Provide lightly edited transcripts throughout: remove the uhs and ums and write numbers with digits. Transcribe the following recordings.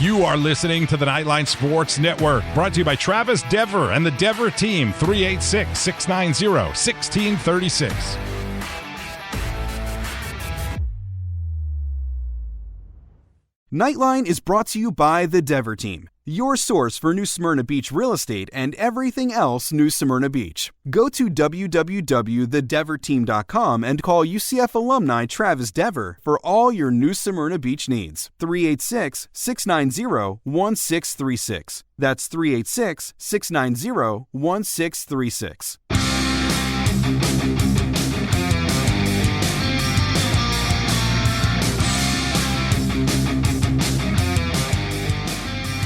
You are listening to the Knightline Sports Network, brought to you by Travis Dever and the Dever team, 386-690-1636. Knightline is brought to you by the Dever team, your source for New Smyrna Beach real estate and everything else New Smyrna Beach. Go to www.thedeverteam.com and call UCF alumni Travis Dever for all your New Smyrna Beach needs. 386-690-1636. That's 386-690-1636.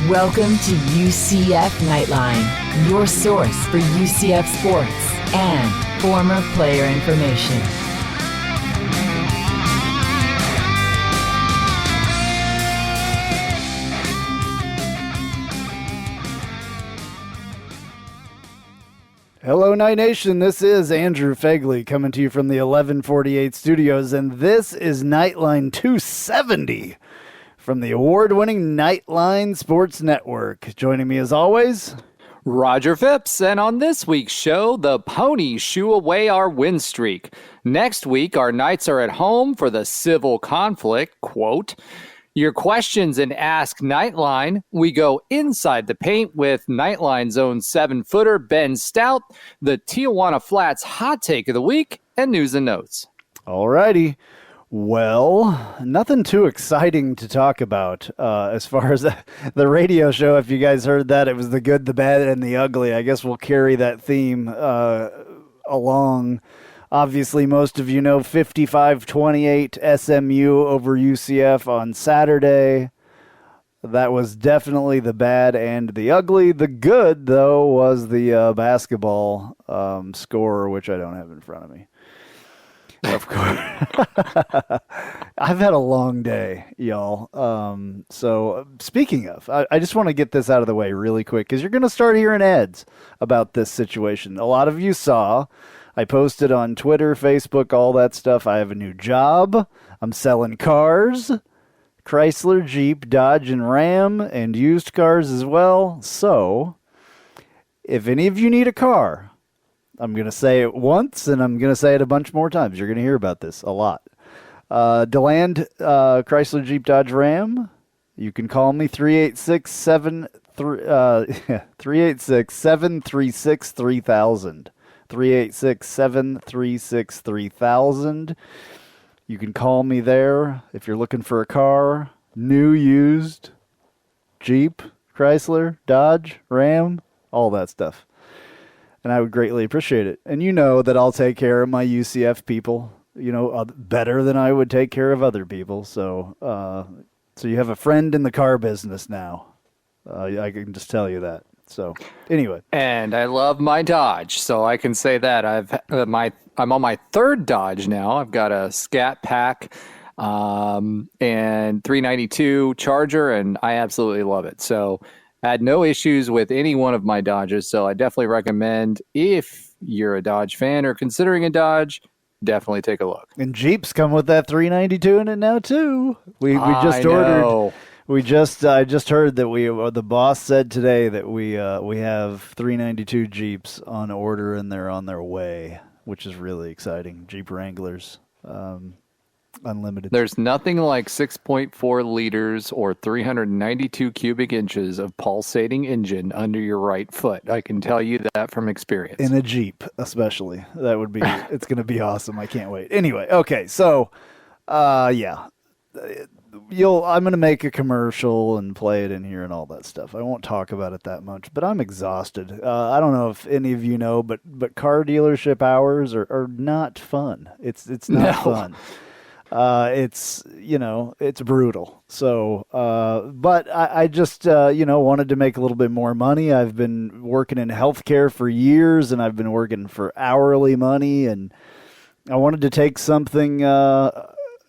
Welcome to UCF Knightline, your source for UCF sports and former player information. Hello, Night Nation. This is Andrew Phegley coming to you from the 1148 studios, and this is Knightline 270. From the award-winning Knightline Sports Network. Joining me as always, Roger Phipps, and on this week's show, the Ponies shoo away our win streak. Next week, our Knights are at home for the civil conflict, quote. Your questions and Ask Knightline. We go inside the paint with Knightline's own 7-footer, Ben Stout, the Tijuana Flats hot take of the week, and news and notes. All righty. Well, nothing too exciting to talk about as far as the radio show. If you guys heard that, it was the good, the bad, and the ugly. I guess we'll carry that theme along. Obviously, most of you know 55-28 SMU over UCF on Saturday. That was definitely the bad and the ugly. The good, though, was the basketball score, which I don't have in front of me. Of course. I've had a long day, y'all. So speaking of, I just want to get this out of the way really quick because you're going to start hearing ads about this situation. A lot of you saw, I posted on Twitter, Facebook, all that stuff. I have a new job. I'm selling cars, Chrysler, Jeep, Dodge, and Ram, and used cars as well. So if any of you need a car, I'm going to say it once, and I'm going to say it a bunch more times. You're going to hear about this a lot. DeLand, Chrysler, Jeep, Dodge, Ram. You can call me 386-736-3000. 386-736-3000. You can call me there if you're looking for a car, new, used, Jeep, Chrysler, Dodge, Ram, all that stuff. And I would greatly appreciate it. And you know that I'll take care of my UCF people, better than I would take care of other people. So you have a friend in the car business now. I can just tell you that. So anyway. And I love my Dodge, so I can say that. I'm on my third Dodge now. I've got a Scat Pack and 392 Charger, and I absolutely love it. So I had no issues with any one of my Dodges, so I definitely recommend, if you're a Dodge fan or considering a Dodge, definitely take a look. And Jeeps come with that 392 in it now too. We just ordered. I just heard that the boss said today that we have 392 Jeeps on order and they're on their way, which is really exciting. Jeep Wranglers. Unlimited. There's nothing like 6.4 liters or 392 cubic inches of pulsating engine under your right foot. I can tell you that from experience. In a Jeep, especially. It's going to be awesome. I can't wait. Anyway, okay, so, yeah. I'm going to make a commercial and play it in here and all that stuff. I won't talk about it that much, but I'm exhausted. I don't know if any of you know, but car dealership hours are not fun. It's not fun. It's brutal. So, but I just, wanted to make a little bit more money. I've been working in healthcare for years and I've been working for hourly money, and I wanted to take something,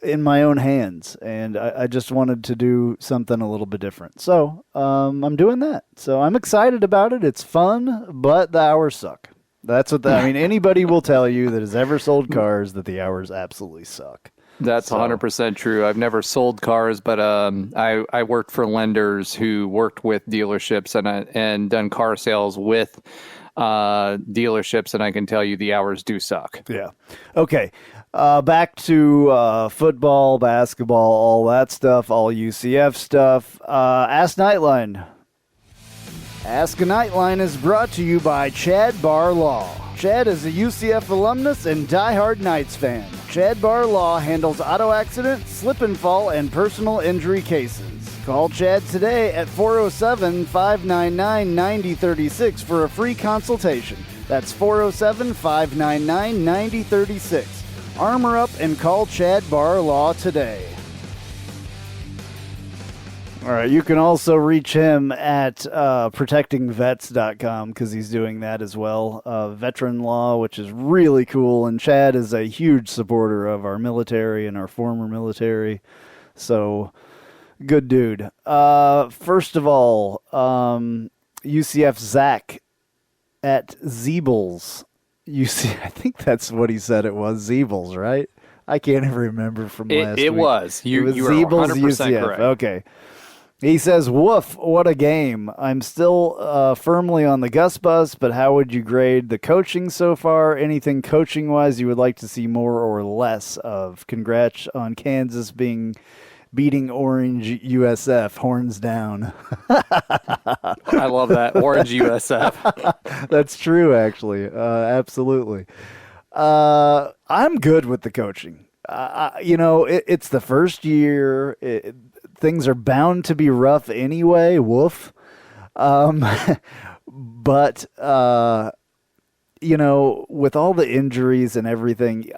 in my own hands, and I just wanted to do something a little bit different. So, I'm doing that. So I'm excited about it. It's fun, but the hours suck. That's what anybody will tell you that has ever sold cars that the hours absolutely suck. That's 100% true. I've never sold cars, but I worked for lenders who worked with dealerships and done car sales with dealerships, and I can tell you the hours do suck. Yeah. Okay. Back to football, basketball, all that stuff, all UCF stuff. Ask Knightline. Ask a Knightline is brought to you by Chad Barr Law. Chad is a UCF alumnus and diehard Knights fan. Chad Barr Law handles auto accident, slip and fall, and personal injury cases. Call Chad today at 407-599-9036 for a free consultation. That's 407-599-9036. Armor up and call Chad Barr Law today. All right, you can also reach him at protectingvets.com because he's doing that as well. Veteran law, which is really cool, and Chad is a huge supporter of our military and our former military. So, good dude. First of all, UCF Zach at Zeebles. I think that's what he said it was, Zeebles, right? I can't even remember from last week. It was. You were Zeebles, 100% UCF. correct. Okay. He says, woof, what a game. I'm still firmly on the Gus bus, but how would you grade the coaching so far? Anything coaching-wise you would like to see more or less of? Congrats on Kansas beating Orange USF, horns down. I love that. Orange USF. That's true, actually. Absolutely. I'm good with the coaching. It's the first year. Things are bound to be rough anyway. Woof. But, with all the injuries and everything,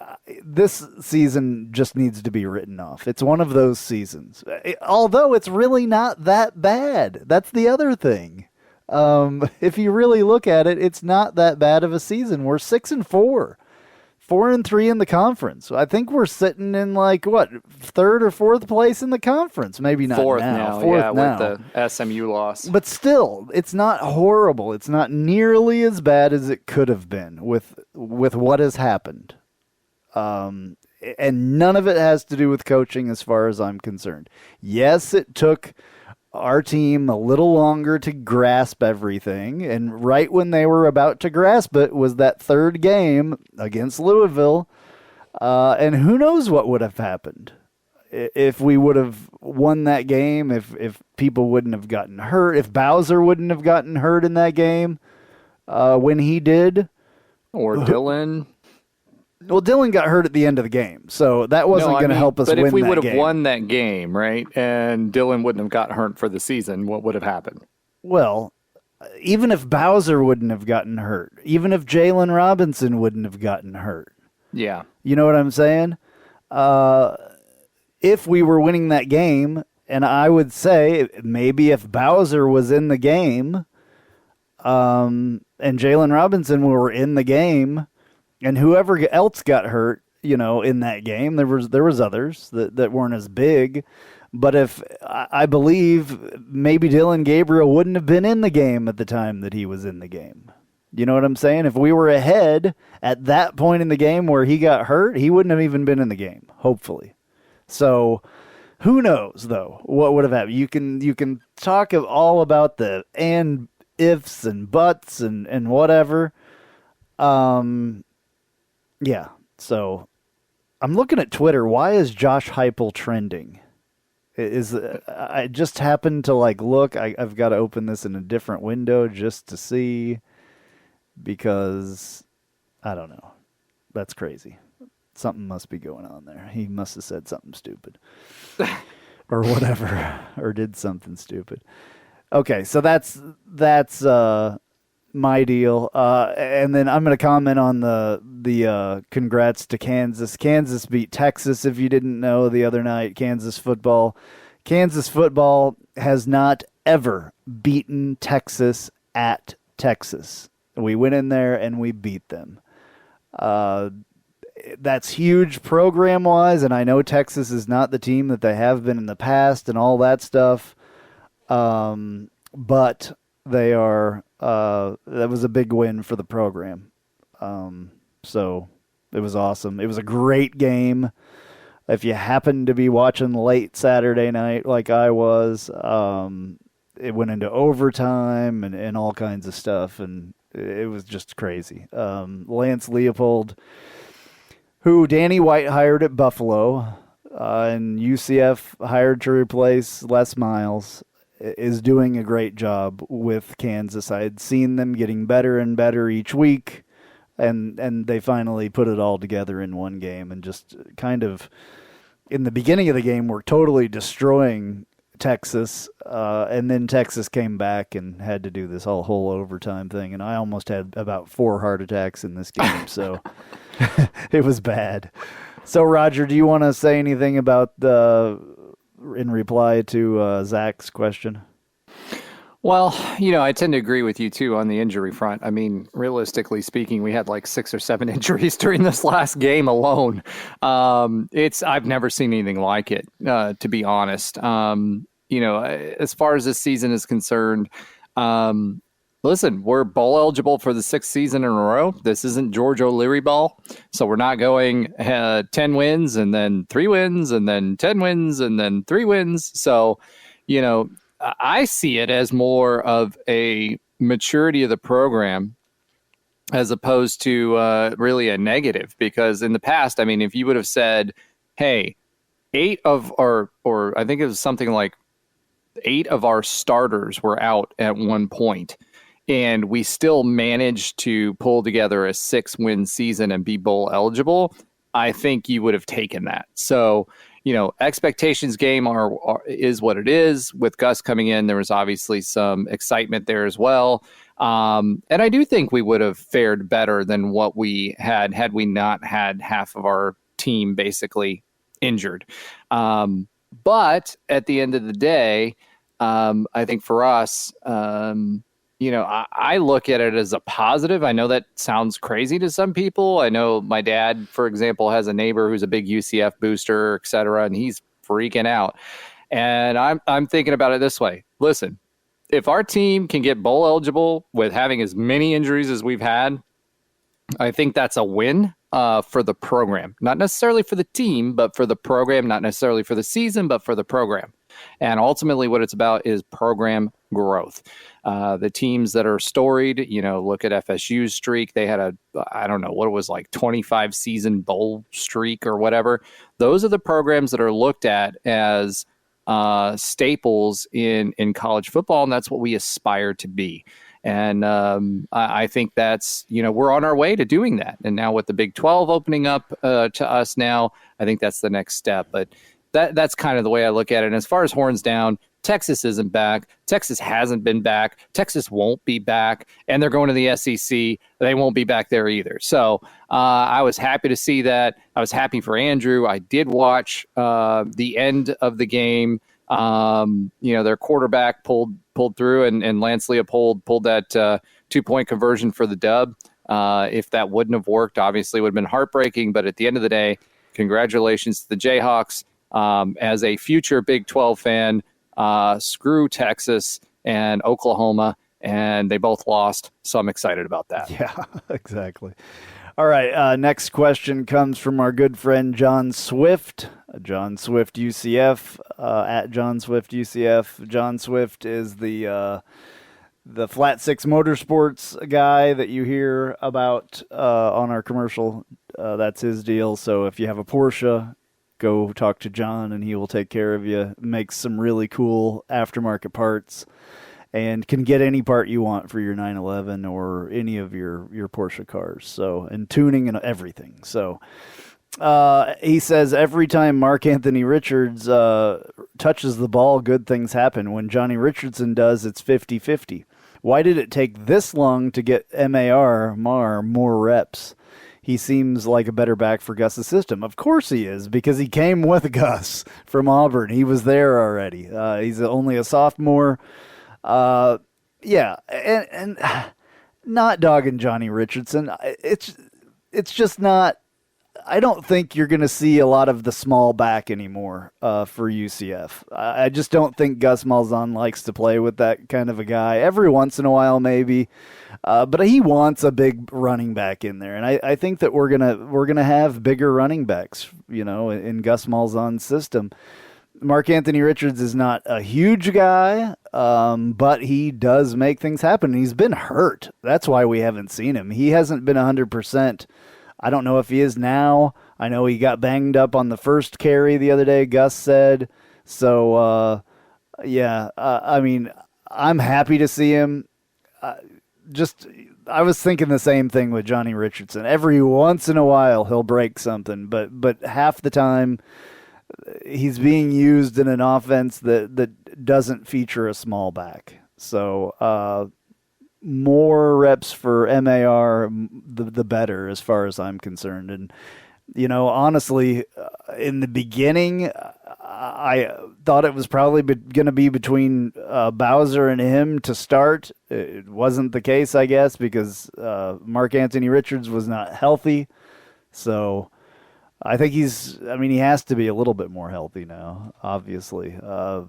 this season just needs to be written off. It's one of those seasons. Although it's really not that bad. That's the other thing. If you really look at it, it's not that bad of a season. We're 6-4. 4-3 in the conference. I think we're sitting in third or fourth place in the conference. Maybe not fourth now. Fourth now. With the SMU loss. But still, it's not horrible. It's not nearly as bad as it could have been with what has happened. And none of it has to do with coaching as far as I'm concerned. Yes, it took our team a little longer to grasp everything, and right when they were about to grasp it was that third game against Louisville, and who knows what would have happened if we would have won that game, if people wouldn't have gotten hurt, if Bowser wouldn't have gotten hurt in that game when he did. Or Dylan. Well, Dylan got hurt at the end of the game, so that wasn't going to help us win that game. But if we would have won that game, right, and Dylan wouldn't have gotten hurt for the season, what would have happened? Well, even if Bowser wouldn't have gotten hurt, even if Jalen Robinson wouldn't have gotten hurt. Yeah. You know what I'm saying? If we were winning that game, and I would say maybe if Bowser was in the game and Jalen Robinson were in the game, and whoever else got hurt, in that game, there was others that weren't as big. But if I believe maybe Dylan Gabriel wouldn't have been in the game at the time that he was in the game. You know what I'm saying? If we were ahead at that point in the game where he got hurt, he wouldn't have even been in the game, hopefully. So who knows, though, what would have happened? You can talk all about the and ifs and buts and whatever. Yeah, so I'm looking at Twitter. Why is Josh Heupel trending? I just happened to look. I've got to open this in a different window just to see, because I don't know. That's crazy. Something must be going on there. He must have said something stupid or whatever, or did something stupid. Okay, so that's my deal, and then I'm going to comment on the congrats to Kansas. Kansas beat Texas, if you didn't know, the other night. Kansas football has not ever beaten Texas at Texas. We went in there and we beat them. That's huge program-wise, and I know Texas is not the team that they have been in the past and all that stuff, but they are. That was a big win for the program. So it was awesome. It was a great game. If you happen to be watching late Saturday night like I was, it went into overtime and all kinds of stuff, and it was just crazy. Lance Leopold, who Danny White hired at Buffalo, and UCF hired to replace Les Miles, is doing a great job with Kansas. I had seen them getting better and better each week, and they finally put it all together in one game, and just kind of in the beginning of the game were totally destroying Texas, and then Texas came back and had to do this whole overtime thing, and I almost had about 4 heart attacks in this game, so it was bad. So, Roger, do you want to say anything about in reply to Zach's question? Well, I tend to agree with you, too, on the injury front. I mean, realistically speaking, we had like 6 or 7 injuries during this last game alone. I've never seen anything like it, to be honest. As far as this season is concerned, listen, we're bowl eligible for the 6th season in a row. This isn't George O'Leary ball. So we're not going 10 wins and then 3 wins and then 10 wins and then 3 wins. So, I see it as more of a maturity of the program as opposed to really a negative, because in the past, I mean, if you would have said, hey, 8 of our, or I think it was something like 8 of our starters were out at one point, and we still managed to pull together a 6-win season and be bowl eligible, I think you would have taken that. So, expectations game is what it is. With Gus coming in, there was obviously some excitement there as well. And I do think we would have fared better than what we had we not had half of our team basically injured. But at the end of the day, I think for us, I look at it as a positive. I know that sounds crazy to some people. I know my dad, for example, has a neighbor who's a big UCF booster, et cetera, and he's freaking out. And I'm thinking about it this way. Listen, if our team can get bowl eligible with having as many injuries as we've had, I think that's a win for the program. Not necessarily for the team, but for the program. Not necessarily for the season, but for the program. And ultimately what it's about is program growth. The teams that are storied, look at FSU's streak. They had I don't know what it was, like 25 season bowl streak or whatever. Those are the programs that are looked at as staples in college football, and that's what we aspire to be. And I think that's, we're on our way to doing that. And now with the Big 12 opening up to us now, I think that's the next step. But that's kind of the way I look at it. And as far as horns down, Texas isn't back. Texas hasn't been back. Texas won't be back. And they're going to the SEC. They won't be back there either. So I was happy to see that. I was happy for Andrew. I did watch the end of the game. Their quarterback pulled through, and Lance Leopold pulled that 2-point conversion for the dub. If that wouldn't have worked, obviously it would have been heartbreaking. But at the end of the day, congratulations to the Jayhawks. As a future Big 12 fan, screw Texas and Oklahoma, and they both lost. So I'm excited about that. Yeah, exactly. All right. Next question comes from our good friend John Swift. John Swift UCF at John Swift UCF. John Swift is the Flat Six Motorsports guy that you hear about on our commercial. That's his deal. So if you have a Porsche, go talk to John and he will take care of you. Makes some really cool aftermarket parts and can get any part you want for your 911 or any of your Porsche cars. So, and tuning and everything. So, he says every time Mark Anthony Richards touches the ball, good things happen. When Johnny Richardson does, it's 50-50. Why did it take this long to get Mar more reps? He seems like a better back for Gus's system. Of course he is, because he came with Gus from Auburn. He was there already. He's only a sophomore. Yeah, and not dogging Johnny Richardson. It's just not I don't think you're going to see a lot of the small back anymore for UCF. I just don't think Gus Malzahn likes to play with that kind of a guy. Every once in a while, maybe, but he wants a big running back in there, and I think that we're gonna have bigger running backs, in Gus Malzahn's system. Mark Anthony Richards is not a huge guy, but he does make things happen. He's been hurt. That's why we haven't seen him. He hasn't been 100%. I don't know if he is now. I know he got banged up on the first carry the other day, Gus said. So, I'm happy to see him. I was thinking the same thing with Johnny Richardson. Every once in a while, he'll break something, but half the time, he's being used in an offense that doesn't feature a small back. So, more reps for MAR, the better, as far as I'm concerned. And, honestly, in the beginning, I thought it was probably going to be between Bowser and him to start. It wasn't the case, I guess, because Mark Anthony Richards was not healthy. So I think he has to be a little bit more healthy now, obviously. I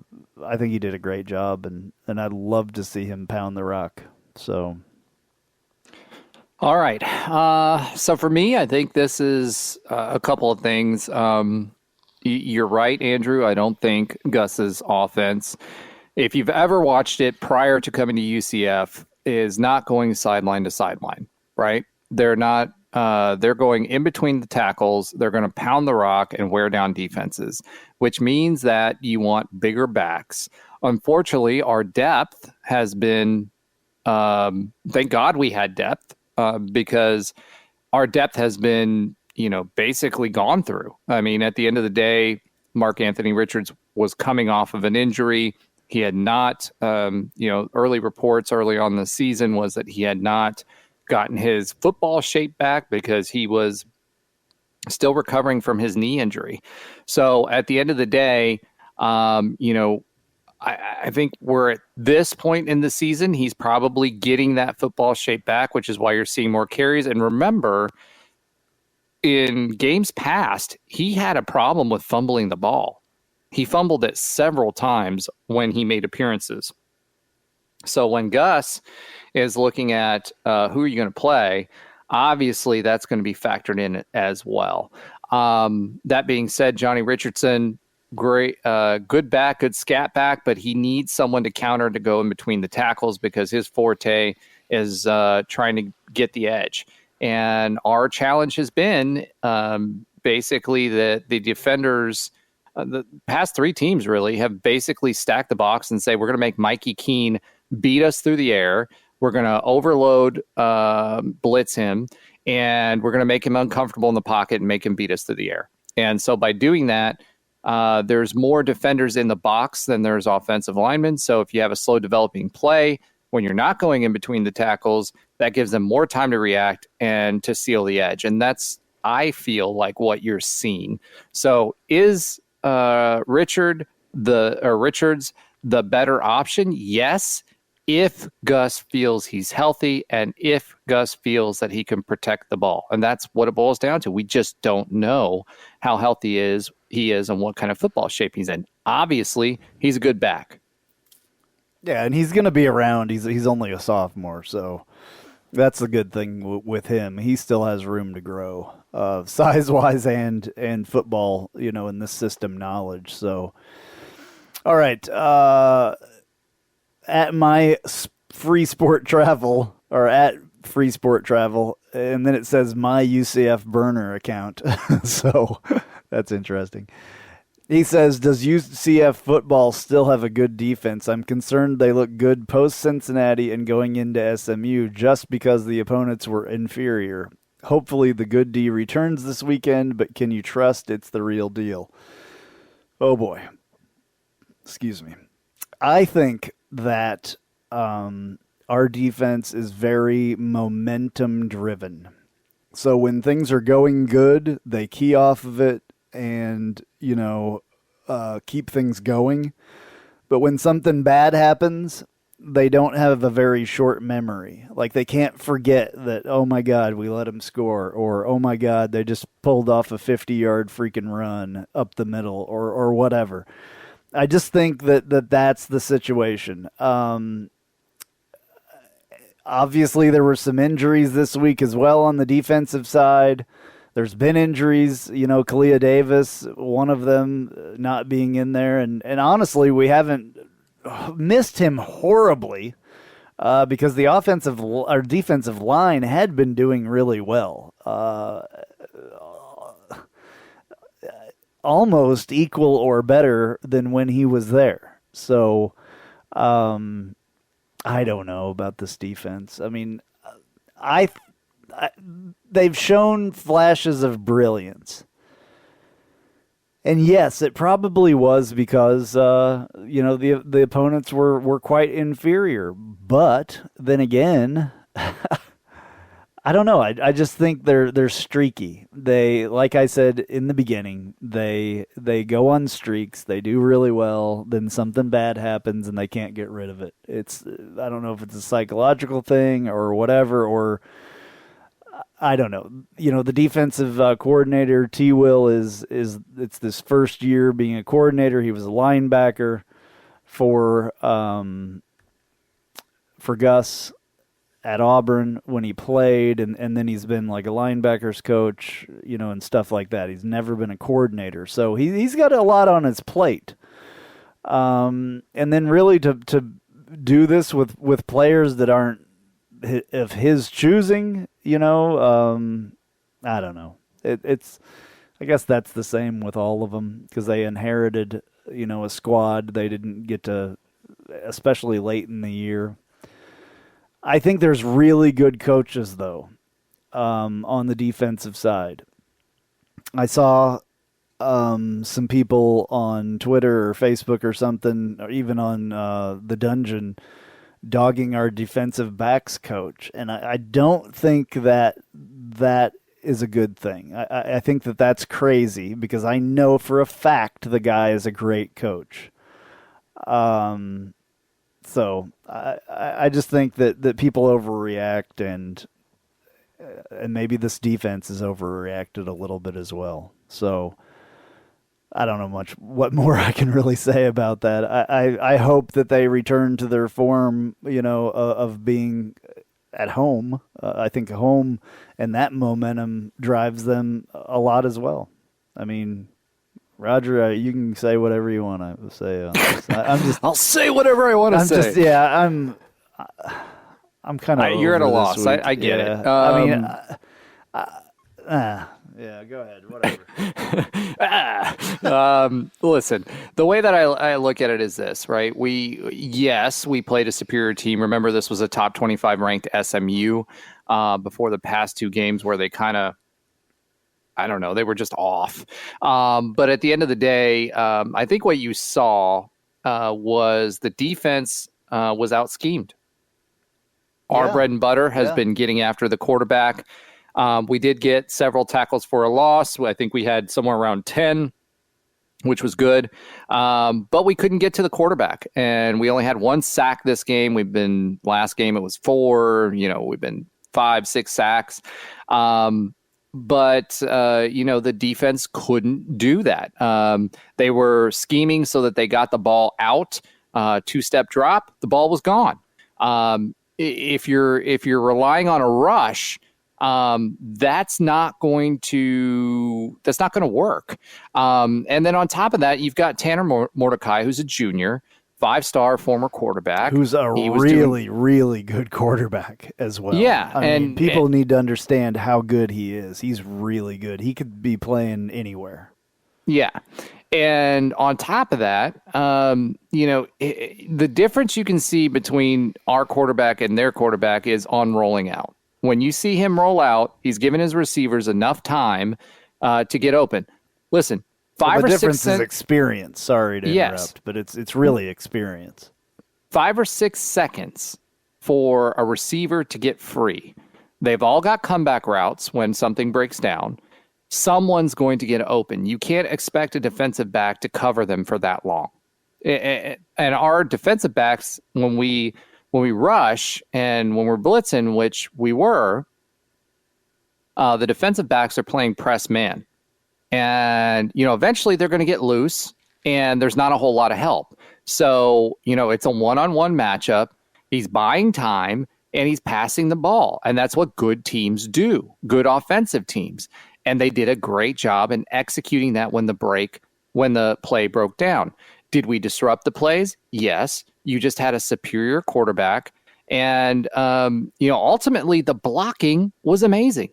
think he did a great job, and I'd love to see him pound the rock. So, all right. So for me, I think this is a couple of things. You're right, Andrew. I don't think Gus's offense, if you've ever watched it prior to coming to UCF, is not going sideline to sideline, right? They're not. They're going in between the tackles. They're going to pound the rock and wear down defenses, which means that you want bigger backs. Unfortunately, our depth has been. Thank God we had depth because our depth has been, basically gone through. I mean, at the end of the day, Mark Anthony Richards was coming off of an injury. He had not, early reports early on in the season was that he had not gotten his football shape back because he was still recovering from his knee injury. So at the end of the day, I think we're at this point in the season, he's probably getting that football shape back, which is why you're seeing more carries. And remember, in games past, he had a problem with fumbling the ball. He fumbled it several times when he made appearances. So when Gus is looking at who are you going to play, obviously that's going to be factored in as well. That being said, Johnny Richardson, great, good back, good scat back, but he needs someone to counter to go in between the tackles because his forte is trying to get the edge. And our challenge has been basically that the defenders, the past three teams really have basically stacked the box and say, we're going to make Mikey Keene beat us through the air. We're going to overload, blitz him, and we're going to make him uncomfortable in the pocket and make him beat us through the air. And so by doing that, there's more defenders in the box than there's offensive linemen. So if you have a slow developing play, when you're not going in between the tackles, that gives them more time to react and to seal the edge. And that's, I feel like, what you're seeing. So is Richards the better option? Yes, if Gus feels he's healthy and if Gus feels that he can protect the ball. And that's what it boils down to. We just don't know how healthy he is and what kind of football shape he's in. Obviously, he's a good back. Yeah, and he's going to be around. He's only a sophomore, so that's the good thing with him. He still has room to grow, size-wise and football, in this system knowledge. So, all right, at my free sport travel, or at free sport travel, and then it says my UCF burner account. So that's interesting. He says, does UCF football still have a good defense? I'm concerned they look good post-Cincinnati and going into SMU just because the opponents were inferior. Hopefully the good D returns this weekend, but can you trust it's the real deal? Oh, boy. Excuse me. I think that our defense is very momentum-driven. So when things are going good, they key off of it and, keep things going. But when something bad happens, they don't have a very short memory. Like they can't forget that, oh my God, we let them score, or oh my God, they just pulled off a 50-yard freaking run up the middle, or whatever. I just think that's the situation. Obviously, there were some injuries this week as well on the defensive side. There's been injuries, Kalia Davis, one of them not being in there. And honestly, we haven't missed him horribly because the defensive line had been doing really well. Almost equal or better than when he was there. So I don't know about this defense. I mean, they've shown flashes of brilliance. And yes, it probably was because the opponents were quite inferior. But then again, I don't know. I just think they're streaky. They, like I said in the beginning, they go on streaks. They do really well. Then something bad happens and they can't get rid of it. I don't know if it's a psychological thing or whatever, or I don't know. The defensive coordinator, T. Will, it's this first year being a coordinator. He was a linebacker for Gus at Auburn when he played, and then he's been like a linebackers coach, and stuff like that. He's never been a coordinator. So he's got a lot on his plate. And then really to do this with players that aren't of his choosing, I don't know. I guess that's the same with all of them because they inherited, a squad they didn't get to, especially late in the year. I think there's really good coaches, though, on the defensive side. I saw some people on Twitter or Facebook or something, or even on the Dungeon, dogging our defensive backs coach. And I don't think that is a good thing. I think that's crazy because I know for a fact the guy is a great coach. So I just think that people overreact, and maybe this defense is overreacted a little bit as well. So I don't know what more I can really say about that. I hope that they return to their form, of being at home. I think home and that momentum drives them a lot as well. I mean, Roger, you can say whatever you want to say. I'll say whatever I want to say. I'm kind of. You're at a loss. I get it. Yeah, go ahead. Whatever. Listen, the way that I look at it is this, right? We played a superior team. Remember, this was a top 25 ranked SMU before the past two games where they kind of, I don't know, they were just off. But at the end of the day, I think what you saw was the defense was out-schemed. Our bread and butter has been getting after the quarterback. We did get several tackles for a loss. I think we had somewhere around 10, which was good. But we couldn't get to the quarterback. And we only had one sack this game. Last game it was 4. We've been 5, 6 sacks. But the defense couldn't do that. They were scheming so that they got the ball out, 2-step drop, the ball was gone. If you're relying on a rush, that's not going to work. And then on top of that, you've got Tanner Mordecai, who's a junior, 5-star former quarterback. Who's a really good quarterback as well. Yeah. I mean, people need to understand how good he is. He's really good. He could be playing anywhere. Yeah. And on top of that, the difference you can see between our quarterback and their quarterback is on rolling out. When you see him roll out, he's given his receivers enough time to get open. Listen, the difference is experience. Sorry to interrupt, but it's really experience. 5 or 6 seconds for a receiver to get free. They've all got comeback routes when something breaks down. Someone's going to get open. You can't expect a defensive back to cover them for that long. And our defensive backs, when we when we rush and when we're blitzing, which we were, the defensive backs are playing press man. And, eventually they're going to get loose and there's not a whole lot of help. So, it's a one-on-one matchup. He's buying time and he's passing the ball. And that's what good teams do, good offensive teams. And they did a great job in executing that when the play broke down. Did we disrupt the plays? Yes. You just had a superior quarterback. And, ultimately the blocking was amazing.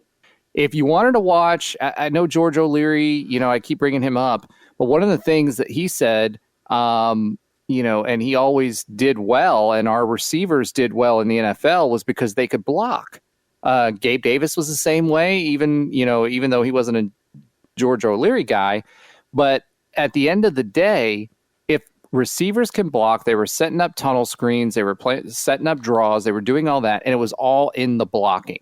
If you wanted to watch, I know George O'Leary, I keep bringing him up, but one of the things that he said, and he always did well, and our receivers did well in the NFL, was because they could block. Gabe Davis was the same way, even though he wasn't a George O'Leary guy. But at the end of the day, if receivers can block, they were setting up tunnel screens, they were setting up draws, they were doing all that, and it was all in the blocking.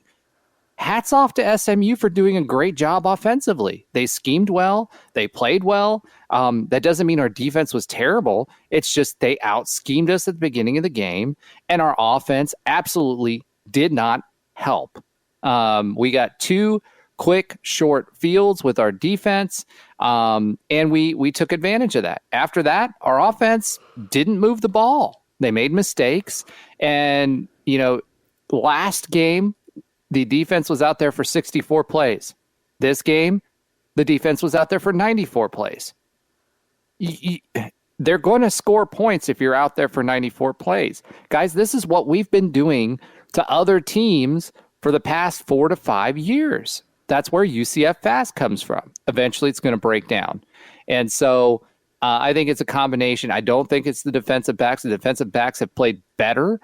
Hats off to SMU for doing a great job offensively. They schemed well. They played well. That doesn't mean our defense was terrible. It's just they out-schemed us at the beginning of the game, and our offense absolutely did not help. We got 2 quick, short fields with our defense, and we took advantage of that. After that, our offense didn't move the ball. They made mistakes, and, last game, the defense was out there for 64 plays. This game, the defense was out there for 94 plays. They're going to score points if you're out there for 94 plays. Guys, this is what we've been doing to other teams for the past 4 to 5 years. That's where UCF fast comes from. Eventually, it's going to break down. And so I think it's a combination. I don't think it's the defensive backs. The defensive backs have played better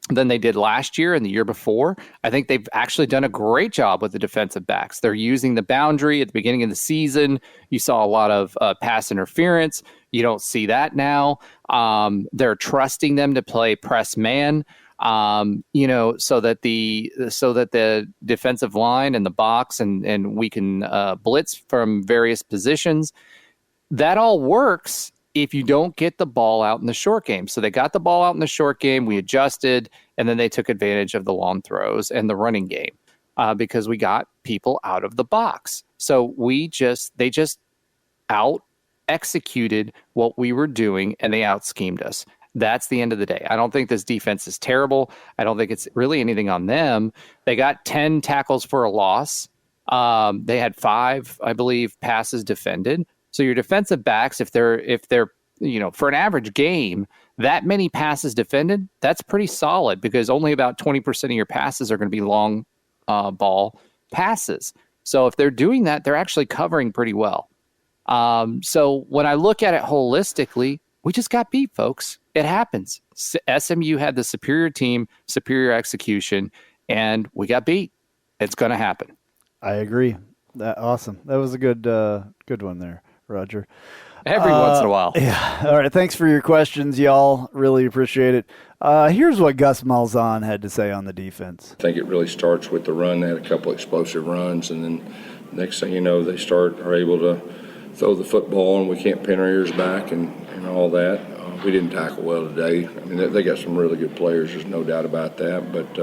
than they did last year and the year before. I think they've actually done a great job with the defensive backs. They're using the boundary at the beginning of the season. You saw a lot of pass interference. You don't see that now. They're trusting them to play press man, so that the defensive line and the box and we can blitz from various positions. That all works if you don't get the ball out in the short game. So they got the ball out in the short game, we adjusted, and then they took advantage of the long throws and the running game because we got people out of the box. So they just out executed what we were doing and they out schemed us. That's the end of the day. I don't think this defense is terrible. I don't think it's really anything on them. They got 10 tackles for a loss. They had 5, I believe, passes defended. So your defensive backs, if they're for an average game, that many passes defended, that's pretty solid because only about 20% of your passes are going to be long ball passes. So if they're doing that, they're actually covering pretty well. So when I look at it holistically, we just got beat, folks. It happens. SMU had the superior team, superior execution, and we got beat. It's going to happen. I agree. Awesome. That was a good one there, Roger. Every once in a while. Yeah. All right. Thanks for your questions, y'all. Really appreciate it. Here's what Gus Malzahn had to say on the defense. I think it really starts with the run. They had a couple explosive runs, and then next thing you know, they are able to throw the football, and we can't pin our ears back and all that. We didn't tackle well today. I mean, they got some really good players. There's no doubt about that. But,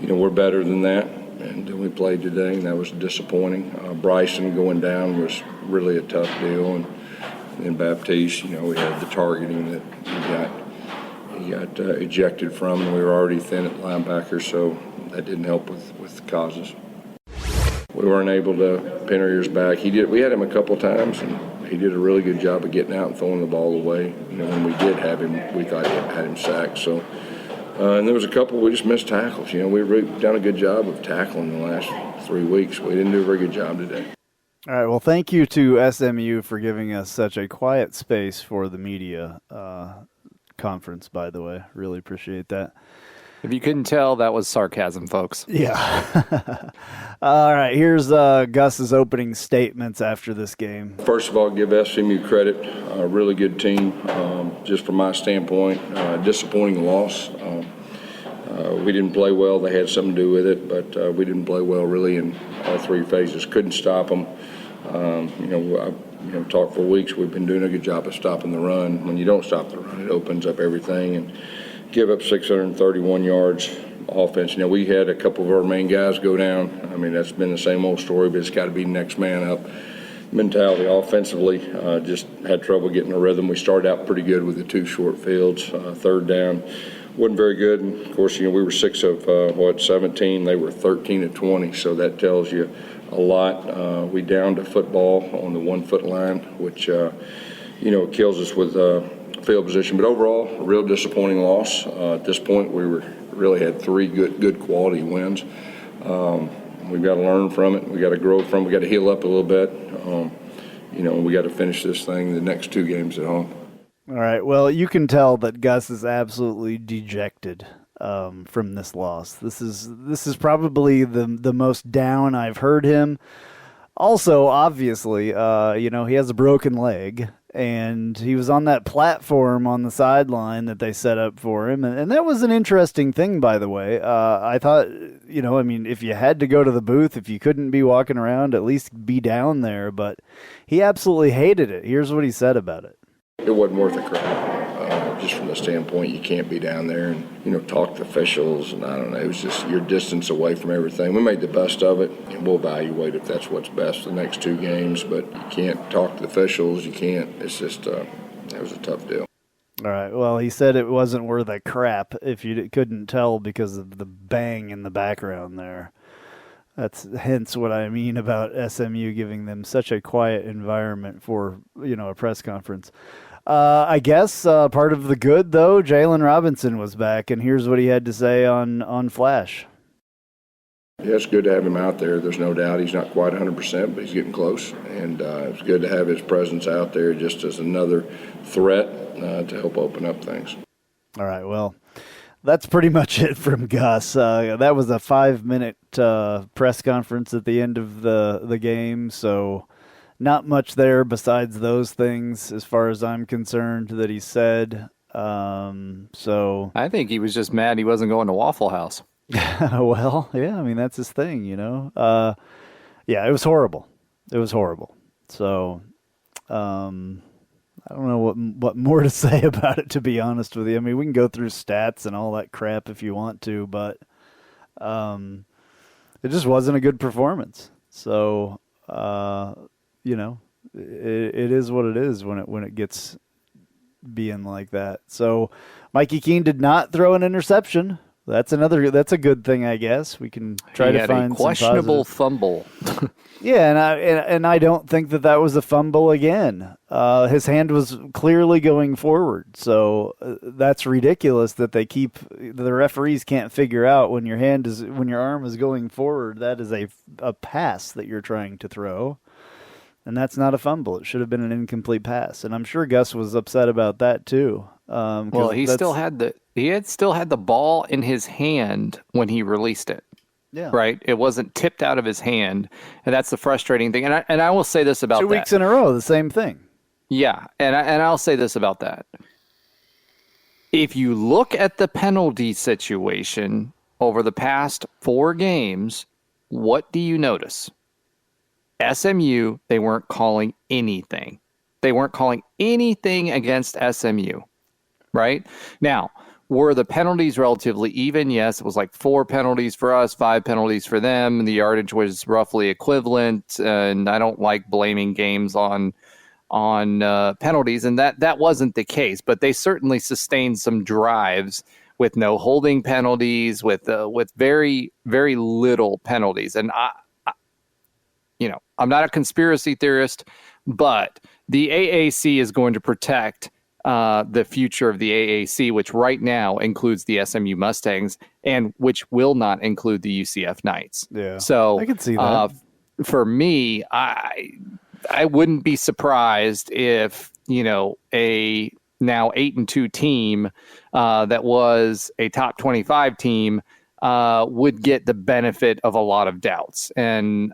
we're better than that. And we played today, and that was disappointing. Bryson going down was really a tough deal. And then Baptiste, we had the targeting that he got ejected from, and we were already thin at linebacker, so that didn't help with the causes. We weren't able to pin our ears back. We had him a couple times, and he did a really good job of getting out and throwing the ball away. When we did have him, we thought he had him sacked. So, and there was a couple we just missed tackles. We've done a good job of tackling the last 3 weeks. We didn't do a very good job today. All right. Well, thank you to SMU for giving us such a quiet space for the media conference, by the way. Really appreciate that. If you couldn't tell, that was sarcasm, folks. Yeah. All right. Here's Gus's opening statements after this game. First of all, give SMU credit. A really good team. Just from my standpoint, disappointing loss. We didn't play well. They had something to do with it, but we didn't play well really in all 3 phases. Couldn't stop them. talked for weeks. We've been doing a good job of stopping the run. When you don't stop the run, it opens up everything, and give up 631 yards offense. We had a couple of our main guys go down. I mean, that's been the same old story, but it's got to be next man up mentality. Offensively, just had trouble getting a rhythm. We started out pretty good with the 2 short fields. Third down wasn't very good. And of course, we were 6 of 17. They were 13 of 20. So that tells you a lot. We downed a football on the 1 foot line, which kills us with field position. But overall, a real disappointing loss. At this point, we really had 3 good quality wins. We've got to learn from it. We got to grow from it. We got to heal up a little bit. We got to finish this thing the next 2 games at home. All right. Well, you can tell that Gus is absolutely dejected from this loss. This is probably the most down I've heard him. Also, obviously, he has a broken leg, and he was on that platform on the sideline that they set up for him, and that was an interesting thing, by the way. I thought, if you had to go to the booth, if you couldn't be walking around, at least be down there, but he absolutely hated it. Here's what he said about it. It wasn't worth a crap, just from the standpoint you can't be down there and, talk to officials, and I don't know, it was just your distance away from everything. We made the best of it, and we'll evaluate if that's what's best the next 2 games, but you can't talk to the officials, you can't, it's just, that was a tough deal. All right, well, he said it wasn't worth a crap if you couldn't tell because of the bang in the background there. That's hence what I mean about SMU giving them such a quiet environment for, a press conference. I guess part of the good, though, Jalen Robinson was back, and here's what he had to say on Flash. Yeah, it's good to have him out there. There's no doubt he's not quite 100%, but he's getting close. And it's good to have his presence out there just as another threat to help open up things. All right, well, that's pretty much it from Gus. That was a 5-minute press conference at the end of the game, so not much there besides those things as far as I'm concerned that he said. So I think he was just mad he wasn't going to Waffle House. Well, yeah, I mean, that's his thing, Yeah, it was horrible. It was horrible. So I don't know what more to say about it, to be honest with you. I mean, we can go through stats and all that crap if you want to, but it just wasn't a good performance. So, it is what it is when it gets being like that. So Mikey Keene did not throw an interception. That's a good thing, I guess. We can try to find a questionable fumble. Yeah, and I don't think that was a fumble again. His hand was clearly going forward, so that's ridiculous that the referees can't figure out when your arm is going forward. That is a pass that you're trying to throw, and that's not a fumble. It should have been an incomplete pass, and I'm sure Gus was upset about that too. Well, he still had the ball in his hand when he released it. Yeah. Right. It wasn't tipped out of his hand, and that's the frustrating thing. And I will say this about 2 weeks in a row, the same thing. Yeah, and I'll say this about that. If you look at the penalty situation over the past 4 games, what do you notice? SMU, they weren't calling anything. They weren't calling anything against SMU. Right? Now, were the penalties relatively even? Yes, it was like 4 penalties for us, 5 penalties for them. The yardage was roughly equivalent, and I don't like blaming games on penalties, and that wasn't the case. But they certainly sustained some drives with no holding penalties, with very, very little penalties. And I'm not a conspiracy theorist, but the AAC is going to protect the future of the AAC, which right now includes the SMU Mustangs, and which will not include the UCF Knights. Yeah, so I can see that. For me, I wouldn't be surprised if a now 8-2 team that was a top 25 team would get the benefit of a lot of doubts. And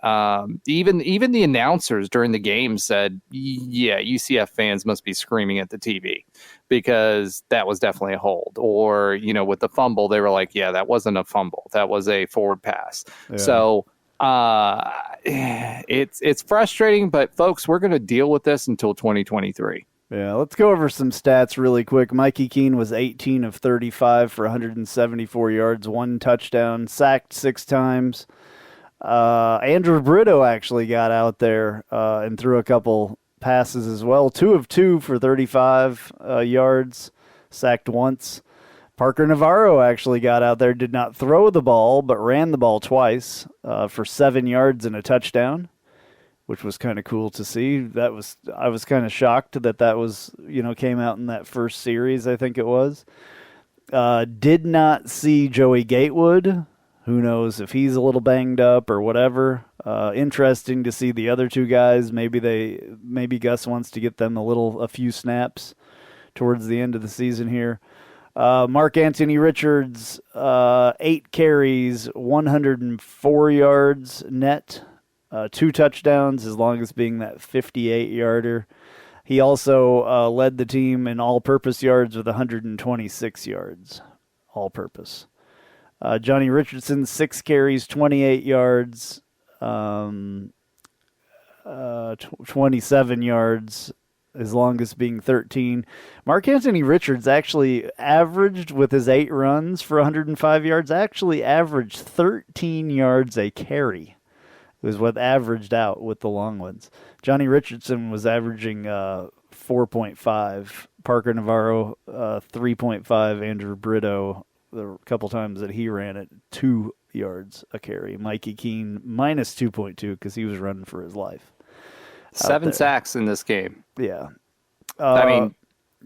even the announcers during the game said, yeah, UCF fans must be screaming at the TV because that was definitely a hold. Or, with the fumble, they were like, yeah, that wasn't a fumble. That was a forward pass. Yeah. So It's frustrating, but folks, we're going to deal with this until 2023. Yeah, let's go over some stats really quick. Mikey Keene was 18 of 35 for 174 yards, 1 touchdown, sacked 6 times. Andrew Brito actually got out there and threw a couple passes as well. 2 of 2 for 35 yards, sacked once. Parker Navarro actually got out there, did not throw the ball, but ran the ball twice for 7 yards and a touchdown, which was kind of cool to see. I was kind of shocked that was, came out in that first series, I think it was. Did not see Joey Gatewood. Who knows if he's a little banged up or whatever. Interesting to see the other 2 guys. Maybe Gus wants to get them a few snaps towards the end of the season here. Mark Anthony Richards, 8 carries, 104 yards net, 2 touchdowns, his longest being that 58-yarder. He also led the team in all-purpose yards with 126 yards, all-purpose. Johnny Richardson, 6 carries, 28 yards, 27 yards, his longest being 13. Mark Anthony Richards actually averaged, with his 8 runs for 105 yards, actually averaged 13 yards a carry. It was what averaged out with the long ones. Johnny Richardson was averaging 4.5. Parker Navarro, 3.5. Andrew Brito, the couple times that he ran it, 2 yards a carry. Mikey Keene, minus 2.2 because he was running for his life. 7 sacks in this game. Yeah. The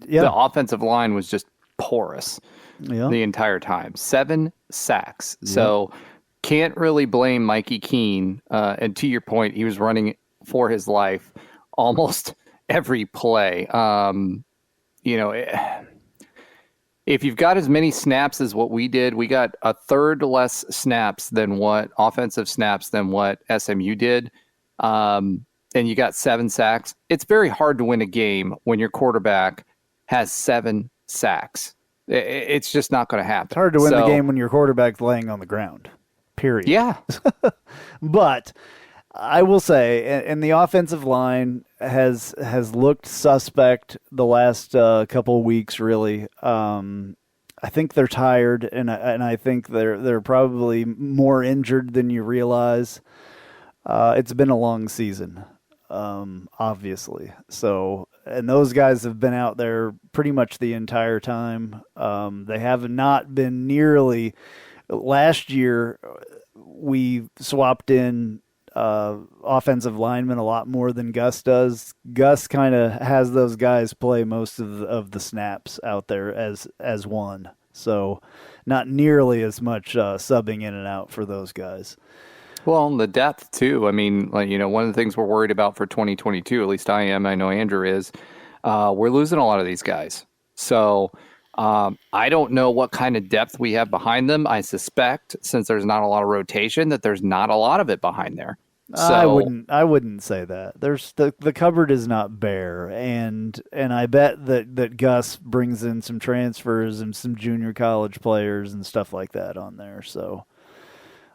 offensive line was just porous the entire time. 7 sacks. Yeah. So can't really blame Mikey Keene. And to your point, he was running for his life almost every play. If you've got as many snaps as what we did, we got a third less offensive snaps than what SMU did. And you got 7 sacks. It's very hard to win a game when your quarterback has 7 sacks. It's just not going to happen. It's hard to win the game when your quarterback's laying on the ground, period. Yeah. But I will say, and the offensive line has looked suspect the last couple of weeks, really. I think they're tired, and I think they're probably more injured than you realize. It's been a long season. Obviously. So, and those guys have been out there pretty much the entire time. They have not been nearly. Last year, we swapped in offensive linemen a lot more than Gus does. Gus kind of has those guys play most of the snaps out there as one. So, not nearly as much subbing in and out for those guys. Well, and the depth, too. I mean, one of the things we're worried about for 2022, at least I am, I know Andrew is, we're losing a lot of these guys. So I don't know what kind of depth we have behind them. I suspect, since there's not a lot of rotation, that there's not a lot of it behind there. So, I wouldn't say that. There's the cupboard is not bare, and I bet that Gus brings in some transfers and some junior college players and stuff like that on there. So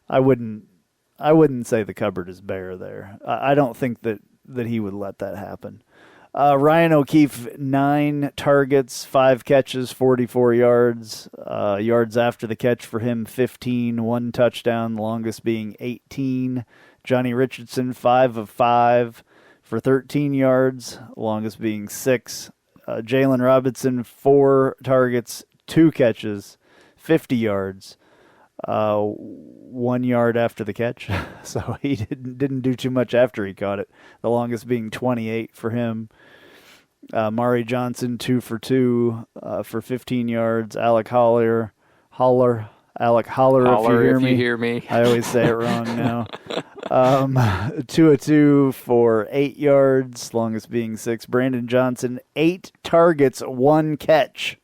I wouldn't say the cupboard is bare there. I don't think that he would let that happen. Ryan O'Keefe, 9 targets, 5 catches, 44 yards. Yards after the catch for him, 15, 1 touchdown, the longest being 18. Johnny Richardson, 5 of 5 for 13 yards, longest being 6. Jalen Robinson, 4 targets, 2 catches, 50 yards. 1 yard after the catch, so he didn't do too much after he caught it. The longest being 28 for him. Mari Johnson, 2 for 2 for 15 yards. Alec Holler, if you hear me. I always say it wrong now. 2 of 2 for 8 yards, longest being 6. Brandon Johnson, 8 targets, 1 catch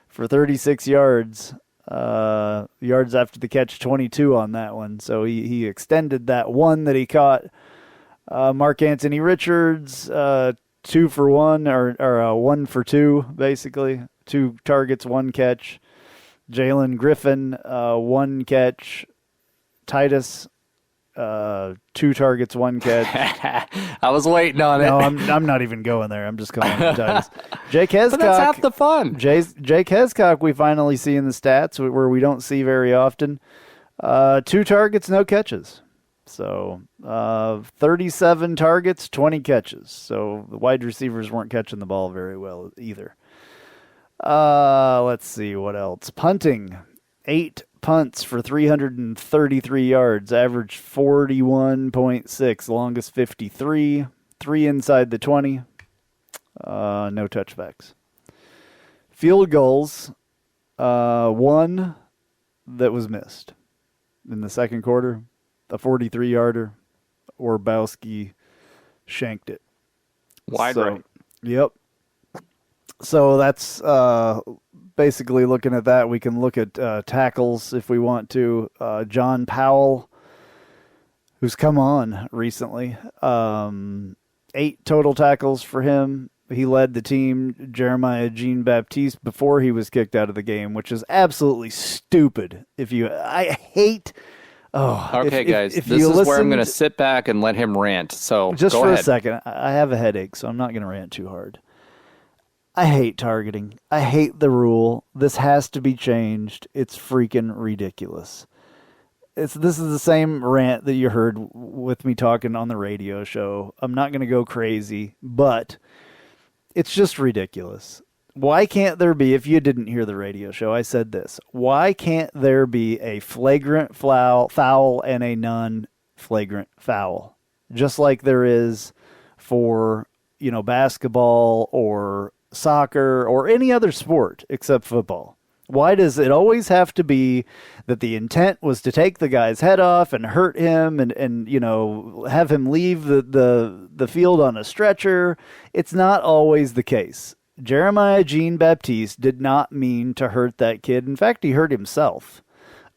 for 36 yards. Yards after the catch, 22 on that one. So he extended that one that he caught. Mark Anthony Richards, 2 for 1 or 1 for 2, basically. 2 targets, 1 catch. Jalen Griffin, 1 catch. Titus 2 targets, 1 catch. I was waiting on it. No, I'm not even going there. I'm just calling the Titans. Jake Hescock. But that's half the fun. Jake Hescock, we finally see in the stats where we don't see very often. 2 targets, no catches. So 37 targets, 20 catches. So the wide receivers weren't catching the ball very well either. Let's see what else. Punting, 8 punts for 333 yards, average 41.6, longest 53, 3 inside the 20, no touchbacks. Field goals, 1 that was missed in the second quarter, a 43-yarder. Orbowski shanked it. Wide right. Yep. So that's basically looking at that. We can look at tackles if we want to. John Powell, who's come on recently, 8 total tackles for him. He led the team. Jeremiah Jean-Baptiste before he was kicked out of the game, which is absolutely stupid. I hate. Oh, okay, guys. If this is where I'm going to sit back and let him rant. So just go for ahead. A second, I have a headache, so I'm not going to rant too hard. I hate targeting. I hate the rule. This has to be changed. It's freaking ridiculous. This is the same rant that you heard with me talking on the radio show. I'm not going to go crazy, but it's just ridiculous. Why can't there be, if you didn't hear the radio show, I said this. Why can't there be a flagrant foul and a non-flagrant foul? Just like there is for, basketball or soccer or any other sport except football. Why does it always have to be that the intent was to take the guy's head off and hurt him and have him leave the field on a stretcher? It's not always the case. Jeremiah Jean-Baptiste did not mean to hurt that kid. In fact, he hurt himself.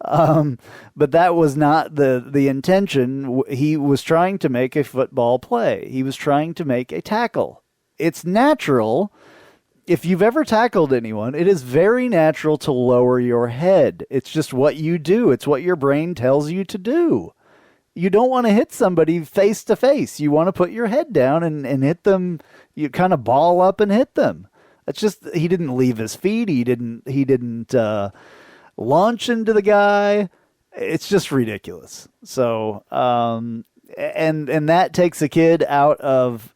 But that was not the intention. He was trying to make a football play. He was trying to make a tackle. It's natural. If you've ever tackled anyone, it is very natural to lower your head. It's just what you do. It's what your brain tells you to do. You don't want to hit somebody face to face. You want to put your head down and hit them. You kind of ball up and hit them. It's just, he didn't leave his feet. He didn't launch into the guy. It's just ridiculous. So, and that takes a kid out of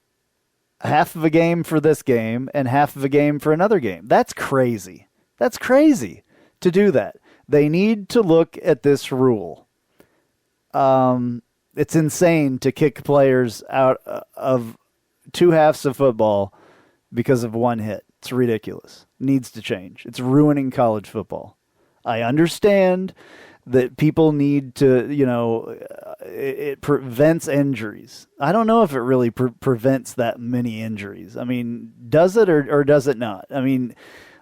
half of a game for this game and half of a game for another game. That's crazy. That's crazy to do that. They need to look at this rule. It's insane to kick players out of 2 halves of football because of 1 hit. It's ridiculous. Needs to change. It's ruining college football. I understand that people need to, it prevents injuries. I don't know if it really prevents that many injuries. I mean, does it or does it not? I mean,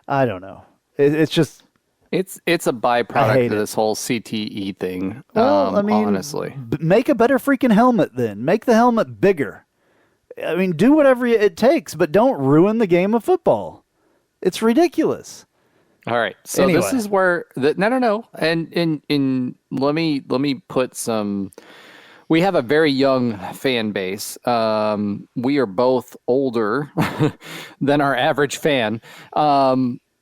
I don't know. It's just... It's a byproduct of this whole CTE thing, well, honestly. Make a better freaking helmet then. Make the helmet bigger. I mean, do whatever it takes, but don't ruin the game of football. It's ridiculous. All right. So anyway. This is where no. And let me put some. We have a very young fan base. We are both older than our average fan.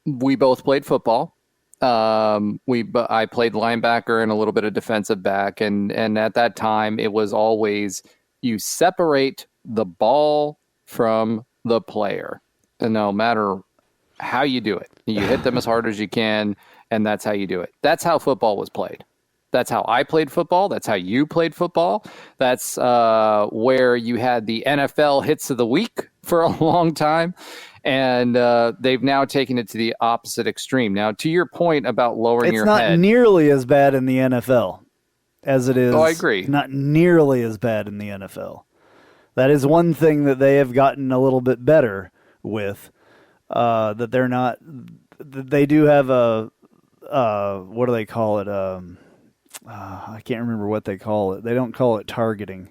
We both played football. I played linebacker and a little bit of defensive back, and at that time it was always you separate the ball from the player, and no matter how you do it, you hit them as hard as you can, and that's how you do it. That's how football was played. That's how I played football. That's how you played football. That's where you had the NFL hits of the week for a long time. And they've now taken it to the opposite extreme. Now, to your point about lowering your head. It's not nearly as bad in the NFL as it is. Oh, I agree. Not nearly as bad in the NFL. That is one thing that they have gotten a little bit better with. That they're not. They do have a. What do they call it? I can't remember what they call it. They don't call it targeting.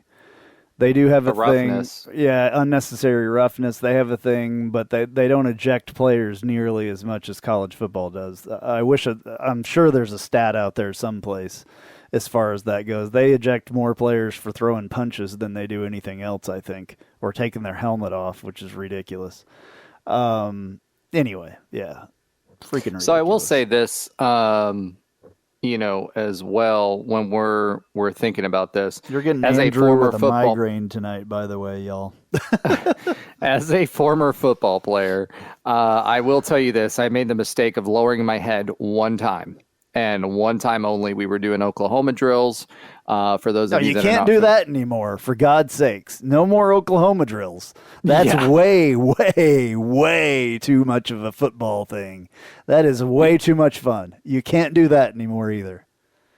They do have a roughness. Thing. Yeah, unnecessary roughness. They have a thing, but they don't eject players nearly as much as college football does. I'm sure there's a stat out there someplace. as far as that goes. They eject more players for throwing punches than they do anything else, I think, or taking their helmet off, which is ridiculous. Anyway, yeah, freaking ridiculous. So I will say this, as well, when we're thinking about this. You're getting as Andrew a former with a football migraine tonight, by the way, y'all. As a former football player, I will tell you this. I made the mistake of lowering my head one time. And one time only. We were doing Oklahoma drills. For those of you that can't are not do that anymore, for God's sakes. No more Oklahoma drills. That's way, way, way too much of a football thing. That is way too much fun. You can't do that anymore either.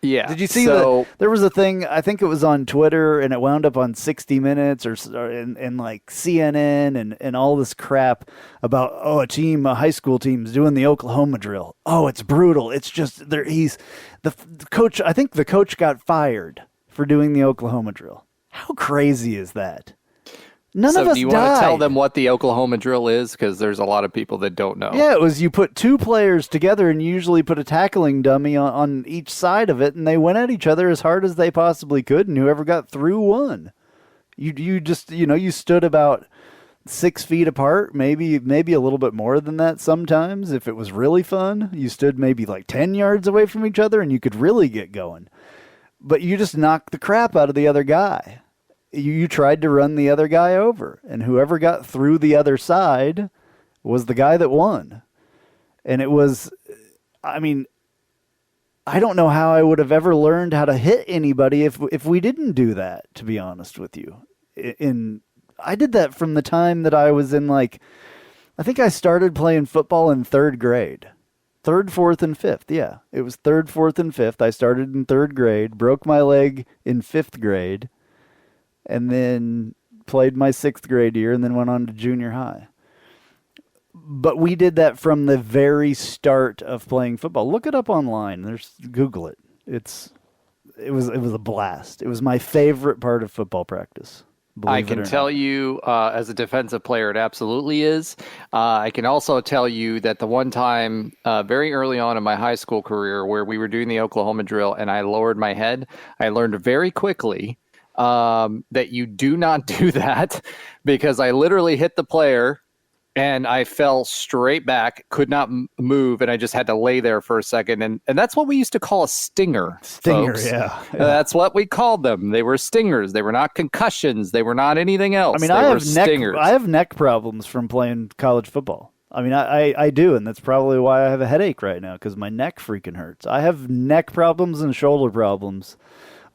Yeah. Did you see that? There was a thing, I think it was on Twitter, and it wound up on 60 Minutes or in like CNN and all this crap about, a high school team's doing the Oklahoma drill. Oh, it's brutal. It's just, the coach, I think the coach got fired for doing the Oklahoma drill. How crazy is that? None of us do you died. want to tell them what the Oklahoma drill is? Because there's a lot of people that don't know. Yeah, it was you put two players together and you usually put a tackling dummy on each side of it, and they went at each other as hard as they possibly could, and whoever got through won. You just, you stood about 6 feet apart, maybe a little bit more than that sometimes. If it was really fun, you stood maybe like 10 yards away from each other and you could really get going. But you just knocked the crap out of the other guy. You tried to run the other guy over, and whoever got through the other side was the guy that won. And it was, I don't know how I would have ever learned how to hit anybody if we didn't do that, to be honest with you. I did that from the time that I was in, I think I started playing football in 3rd grade. 3rd, 4th, and 5th, yeah. It was 3rd, 4th, and 5th. I started in 3rd grade, broke my leg in 5th grade, and then played my 6th grade year, and then went on to junior high. But we did that from the very start of playing football. Look it up online. Google it. It was a blast. It was my favorite part of football practice. I can tell you, as a defensive player, it absolutely is. I can also tell you that the one time, very early on in my high school career, where we were doing the Oklahoma drill and I lowered my head, I learned very quickly that you do not do that, because I literally hit the player and I fell straight back, could not move, and I just had to lay there for a second. And that's what we used to call a stinger. Stinger, folks. yeah. That's what we called them. They were stingers. They were not concussions. They were not anything else. I have neck problems from playing college football. I do, and that's probably why I have a headache right now, because my neck freaking hurts. I have neck problems and shoulder problems.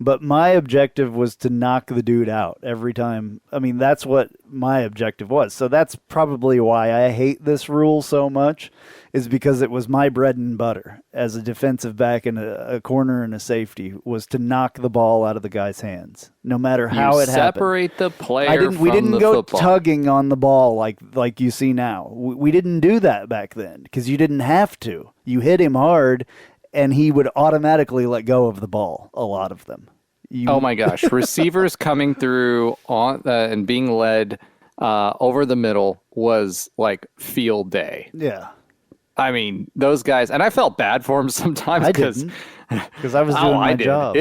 But my objective was to knock the dude out every time. That's what my objective was. So that's probably why I hate this rule so much, is because it was my bread and butter as a defensive back and a corner and a safety, was to knock the ball out of the guy's hands, no matter how it happened. Separate the player We didn't go football. tugging on the ball like you see now. We didn't do that back then, because you didn't have to. You hit him hard, and he would automatically let go of the ball, a lot of them. Oh my gosh. Receivers coming through on and being led over the middle was like field day. Yeah. Those guys, and I felt bad for them sometimes because I was doing my job.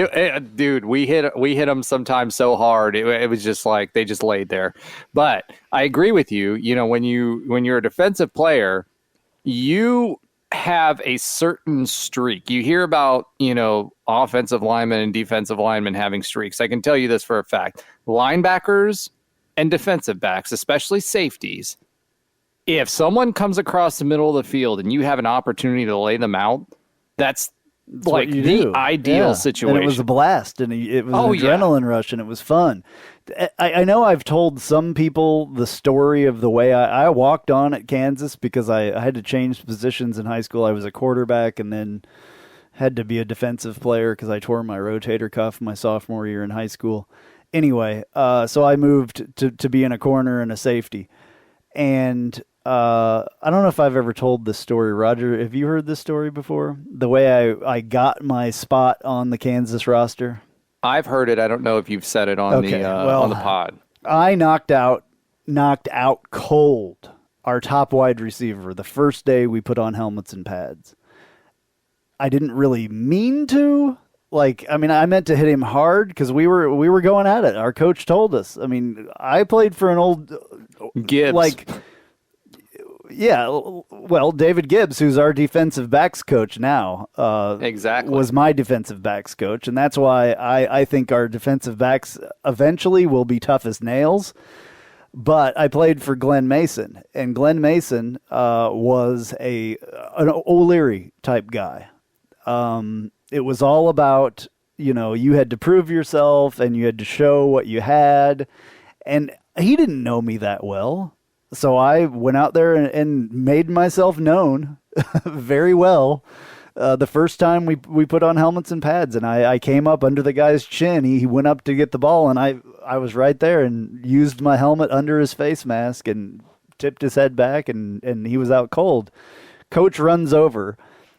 Dude, we hit them sometimes so hard. It was just like they just laid there. But I agree with you. When you're a defensive player, you have a certain streak. You hear about, offensive linemen and defensive linemen having streaks. I can tell you this for a fact. Linebackers and defensive backs, especially safeties, if someone comes across the middle of the field and you have an opportunity to lay them out, that's like the ideal situation. And it was a blast, and it was an adrenaline rush, and it was fun. I know I've told some people the story of the way I walked on at Kansas, because I had to change positions in high school. I was a quarterback and then had to be a defensive player because I tore my rotator cuff my sophomore year in high school. Anyway, so I moved to being a corner and a safety. And I don't know if I've ever told this story. Roger, have you heard this story before? The way I got my spot on the Kansas roster? I've heard it. I don't know if you've said it on the pod. I knocked out cold our top wide receiver the first day we put on helmets and pads. I didn't really mean to, Like, I mean, I meant to hit him hard because we were going at it. Our coach told us. I mean, I played for an old Gibbs. Like, yeah, well, David Gibbs, who's our defensive backs coach now, exactly, was my defensive backs coach, and that's why I think our defensive backs eventually will be tough as nails. But I played for Glenn Mason, and Glenn Mason was an O'Leary type guy. It was all about, you had to prove yourself and you had to show what you had. And he didn't know me that well. So I went out there and made myself known very well. The first time we put on helmets and pads, and I came up under the guy's chin. He went up to get the ball, and I was right there and used my helmet under his face mask and tipped his head back, and he was out cold. Coach runs over.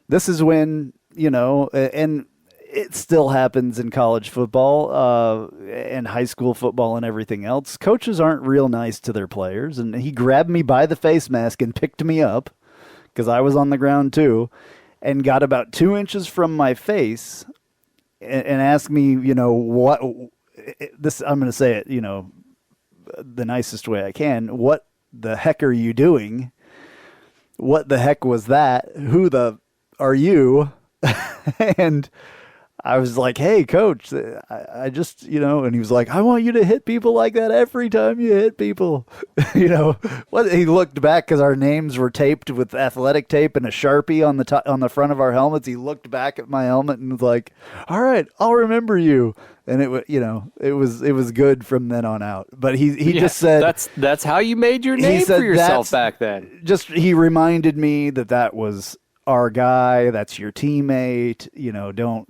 This is when, and it still happens in college football and high school football and everything else. Coaches aren't real nice to their players, and he grabbed me by the face mask and picked me up because I was on the ground too, and got about 2 inches from my face and asked me, what this, I'm going to say it, the nicest way I can. What the heck are you doing? What the heck was that? Who the are you? And I was like, hey, coach, I just, and he was like, I want you to hit people like that every time you hit people. What? He looked back because our names were taped with athletic tape and a Sharpie on the front of our helmets. He looked back at my helmet and was like, all right, I'll remember you. And it was good from then on out. But he just said, that's how you made your name for yourself back then. He reminded me that was our guy, that's your teammate,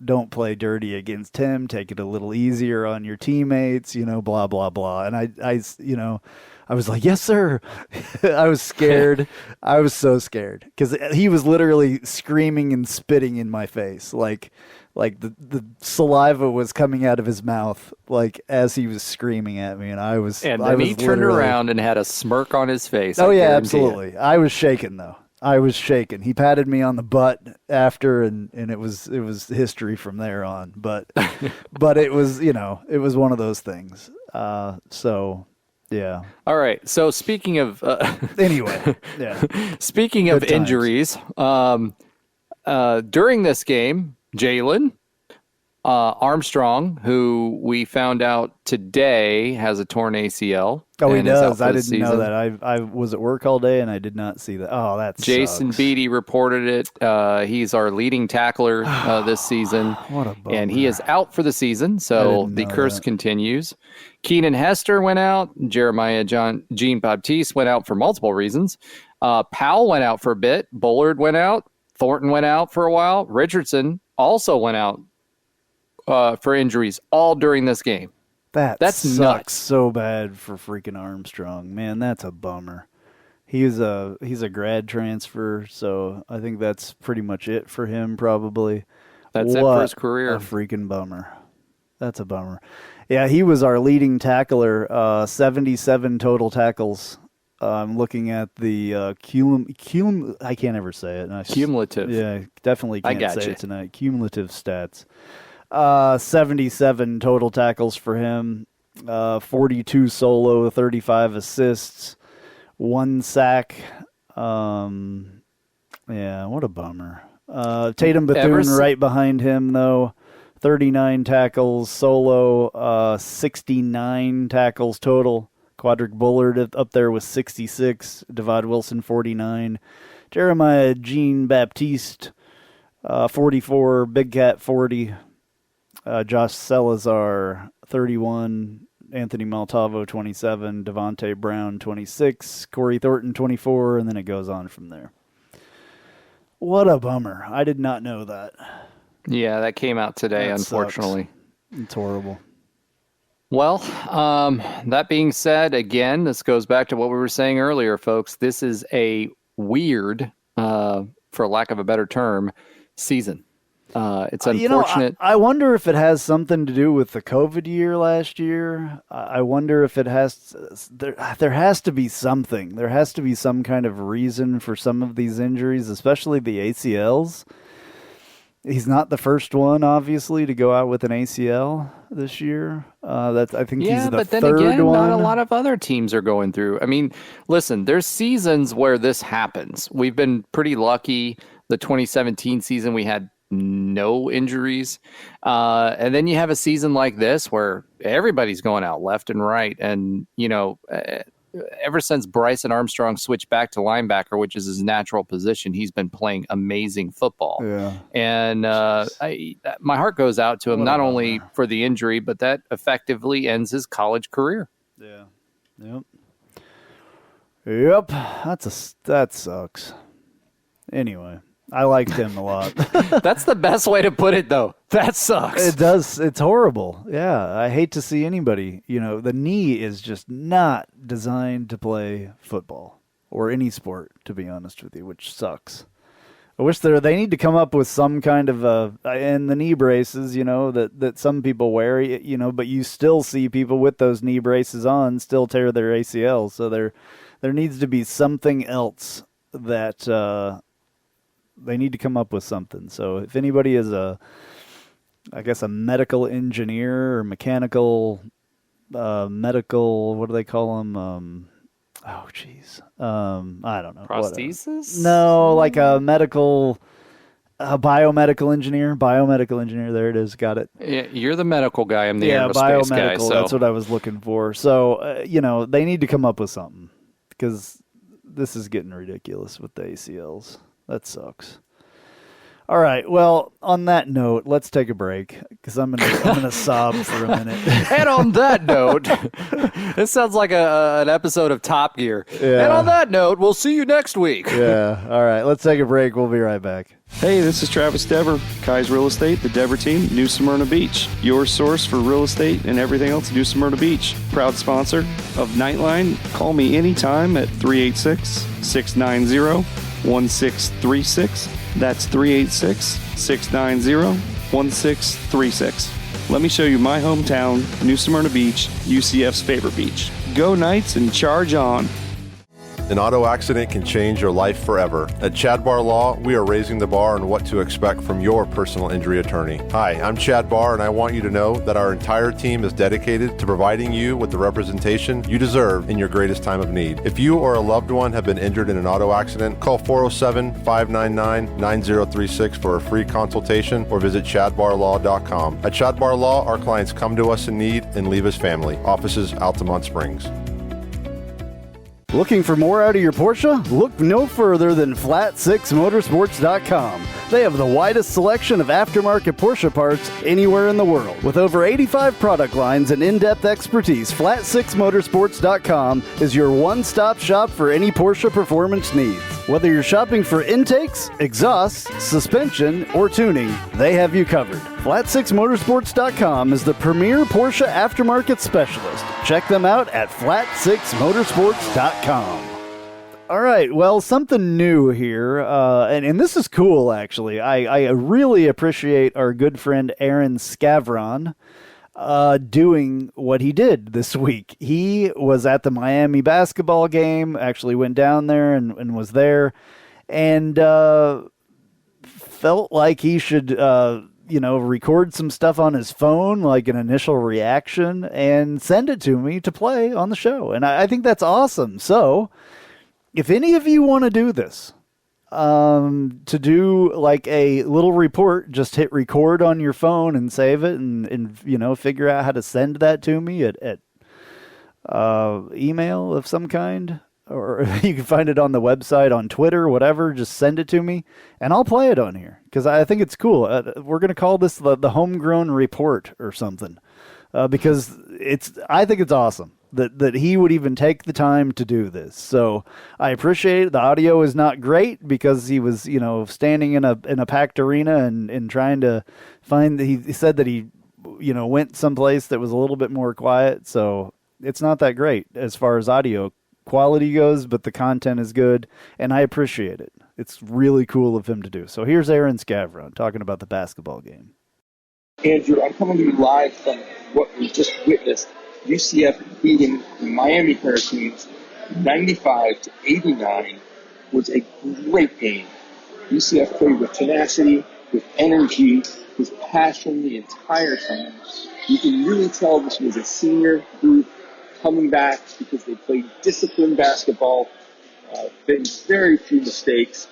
don't play dirty against him, take it a little easier on your teammates, blah, blah, blah. And I was like, yes, sir. I was scared. I was so scared because he was literally screaming and spitting in my face. Like the saliva was coming out of his mouth, like as he was screaming at me. And then he turned around and had a smirk on his face. Oh yeah, absolutely. I was shaking though. I was shaken. He patted me on the butt after, and it was history from there on. But it was it was one of those things. So yeah. All right. So speaking of anyway, yeah. Speaking of injuries, during this game, Jalen Armstrong, who we found out today has a torn ACL. Oh, he does. I didn't know that. I was at work all day and I did not see that. Oh, that's Jason Beatty reported it. He's our leading tackler this season. What a bummer. And he is out for the season, so the curse continues. Keenan Hester went out. Jeremiah Jean Baptiste went out for multiple reasons. Powell went out for a bit. Bullard went out. Thornton went out for a while. Richardson also went out for injuries all during this game. That's sucks nuts. So bad for freaking Armstrong. Man, that's a bummer. He's a grad transfer, so I think that's pretty much it for him probably. That's it for his career. A freaking bummer. That's a bummer. Yeah, he was our leading tackler, 77 total tackles. I'm looking at the I can't ever say it. Cumulative. Yeah, definitely can't say it tonight. Cumulative stats. 77 total tackles for him, 42 solo, 35 assists, 1 sack. Yeah, what a bummer. Tatum Bethune right behind him, though. 39 tackles solo, 69 tackles total. Quadric Bullard up there with 66. Devad Wilson, 49. Jeremiah Jean Baptiste, 44. Big Cat, 40. Josh Salazar, 31. Anthony Maltavo, 27. Devontae Brown, 26. Corey Thornton, 24. And then it goes on from there. What a bummer. I did not know that. Yeah, that came out today, unfortunately. Sucks. It's horrible. Well, that being said, again, this goes back to what we were saying earlier, folks. This is a weird, for lack of a better term, season. It's unfortunate. I wonder if it has something to do with the COVID year last year. I wonder if it has. There has to be something. There has to be some kind of reason for some of these injuries, especially the ACLs. He's not the first one, obviously, to go out with an ACL this year. I think he's the but then third again, one. not a lot of other teams are going through. I mean, listen, there's seasons where this happens. We've been pretty lucky. The 2017 season, we had no injuries. And then you have a season like this where everybody's going out left and right. And, ever since Bryson Armstrong switched back to linebacker, which is his natural position, he's been playing amazing football. Yeah. And my heart goes out to him, not only for the injury, but that effectively ends his college career. Yeah. Yep. That sucks. Anyway, I liked him a lot. That's the best way to put it, though. That sucks. It does. It's horrible. Yeah. I hate to see anybody. The knee is just not designed to play football or any sport, to be honest with you, which sucks. I wish they need to come up with some kind of and the knee braces, that some people wear, but you still see people with those knee braces on still tear their ACL. So there needs to be something else that they need to come up with something. So if anybody is a medical engineer or mechanical, medical, what do they call them? I don't know. Prosthesis? No, like a biomedical engineer. There it is. Got it. Yeah, you're the medical guy. I'm the aerospace guy. Biomedical. So. That's what I was looking for. So, they need to come up with something because this is getting ridiculous with the ACLs. That sucks. All right. Well, on that note, let's take a break because I'm gonna sob for a minute. And on that note, this sounds like an episode of Top Gear. Yeah. And on that note, we'll see you next week. Yeah. All right. Let's take a break. We'll be right back. Hey, this is Travis Dever, Kai's Real Estate, the Dever team, New Smyrna Beach. Your source for real estate and everything else, New Smyrna Beach. Proud sponsor of Knightline. Call me anytime at 386-690-1636. That's 386-690-1636. Let me show you my hometown, New Smyrna Beach, UCF's favorite beach. Go Knights and charge on. An auto accident can change your life forever. At Chad Barr Law, we are raising the bar on what to expect from your personal injury attorney. Hi, I'm Chad Barr, and I want you to know that our entire team is dedicated to providing you with the representation you deserve in your greatest time of need. If you or a loved one have been injured in an auto accident, call 407-599-9036 for a free consultation or visit chadbarlaw.com. At Chad Barr Law, our clients come to us in need and leave as family. Offices, Altamont Springs. Looking for more out of your Porsche? Look no further than Flat6Motorsports.com. They have the widest selection of aftermarket Porsche parts anywhere in the world. With over 85 product lines and in-depth expertise, Flat6Motorsports.com is your one-stop shop for any Porsche performance needs. Whether you're shopping for intakes, exhausts, suspension, or tuning, they have you covered. Flat6Motorsports.com is the premier Porsche aftermarket specialist. Check them out at Flat6Motorsports.com. All right, well, something new here, and this is cool, actually. I really appreciate our good friend Aaron Scavron doing what he did this week. He was at the Miami basketball game, actually went down there and was there, and felt like he should record some stuff on his phone, like an initial reaction, and send it to me to play on the show. And I think that's awesome. So if any of you want to do this, to do like a little report, just hit record on your phone and save it and figure out how to send that to me at email of some kind, or you can find it on the website, on Twitter, whatever. Just send it to me and I'll play it on here because I think it's cool. We're going to call this the homegrown report or something because I think it's awesome that he would even take the time to do this. So I appreciate it. The audio is not great because he was, standing in a packed arena and trying to find. He said that he, went someplace that was a little bit more quiet. So it's not that great as far as audio quality goes, but the content is good, and I appreciate it. It's really cool of him to do. So here's Aaron Scavron talking about the basketball game. Andrew, I'm coming to you live from what we just witnessed. UCF beating the Miami Hurricanes 95-89 was a great game. UCF played with tenacity, with energy, with passion the entire time. You can really tell this was a senior group coming back because they played disciplined basketball, made very few mistakes,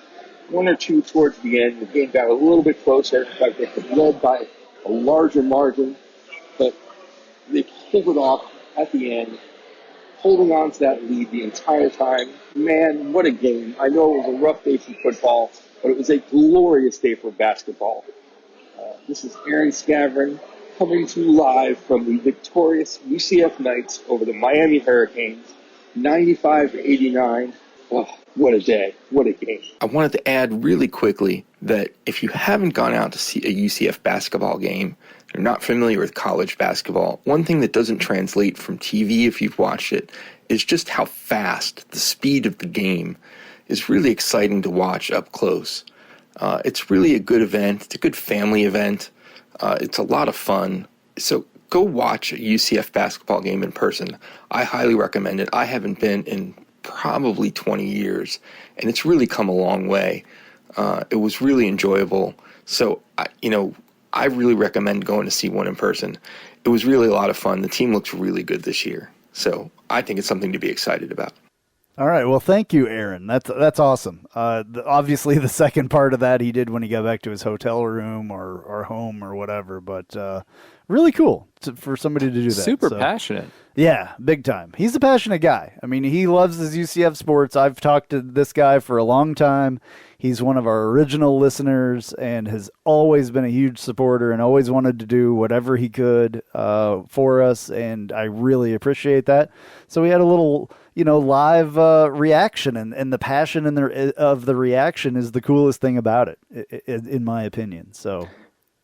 one or two towards the end. The game got a little bit closer. In fact, they had led by a larger margin, but they pulled it off at the end, holding on to that lead the entire time. Man, what a game. I know it was a rough day for football, but it was a glorious day for basketball. This is Aaron Scavron coming to you live from the victorious UCF Knights over the Miami Hurricanes, 95-89. Oh, what a day. What a game. I wanted to add really quickly that if you haven't gone out to see a UCF basketball game, you're not familiar with college basketball, one thing that doesn't translate from TV if you've watched it is just how fast the speed of the game is really exciting to watch up close. It's really a good event. It's a good family event. It's a lot of fun. So go watch a UCF basketball game in person. I highly recommend it. I haven't been in probably 20 years, and it's really come a long way. It was really enjoyable. So, I really recommend going to see one in person. It was really a lot of fun. The team looks really good this year. So I think it's something to be excited about. All right. Well, thank you, Aaron. That's awesome. Obviously, the second part of that he did when he got back to his hotel room or home or whatever. But really cool for somebody to do that. Super passionate. Yeah, big time. He's a passionate guy. I mean, he loves his UCF sports. I've talked to this guy for a long time. He's one of our original listeners and has always been a huge supporter and always wanted to do whatever he could for us, and I really appreciate that. So we had a little, live reaction, and the passion of the reaction is the coolest thing about it, in my opinion. So.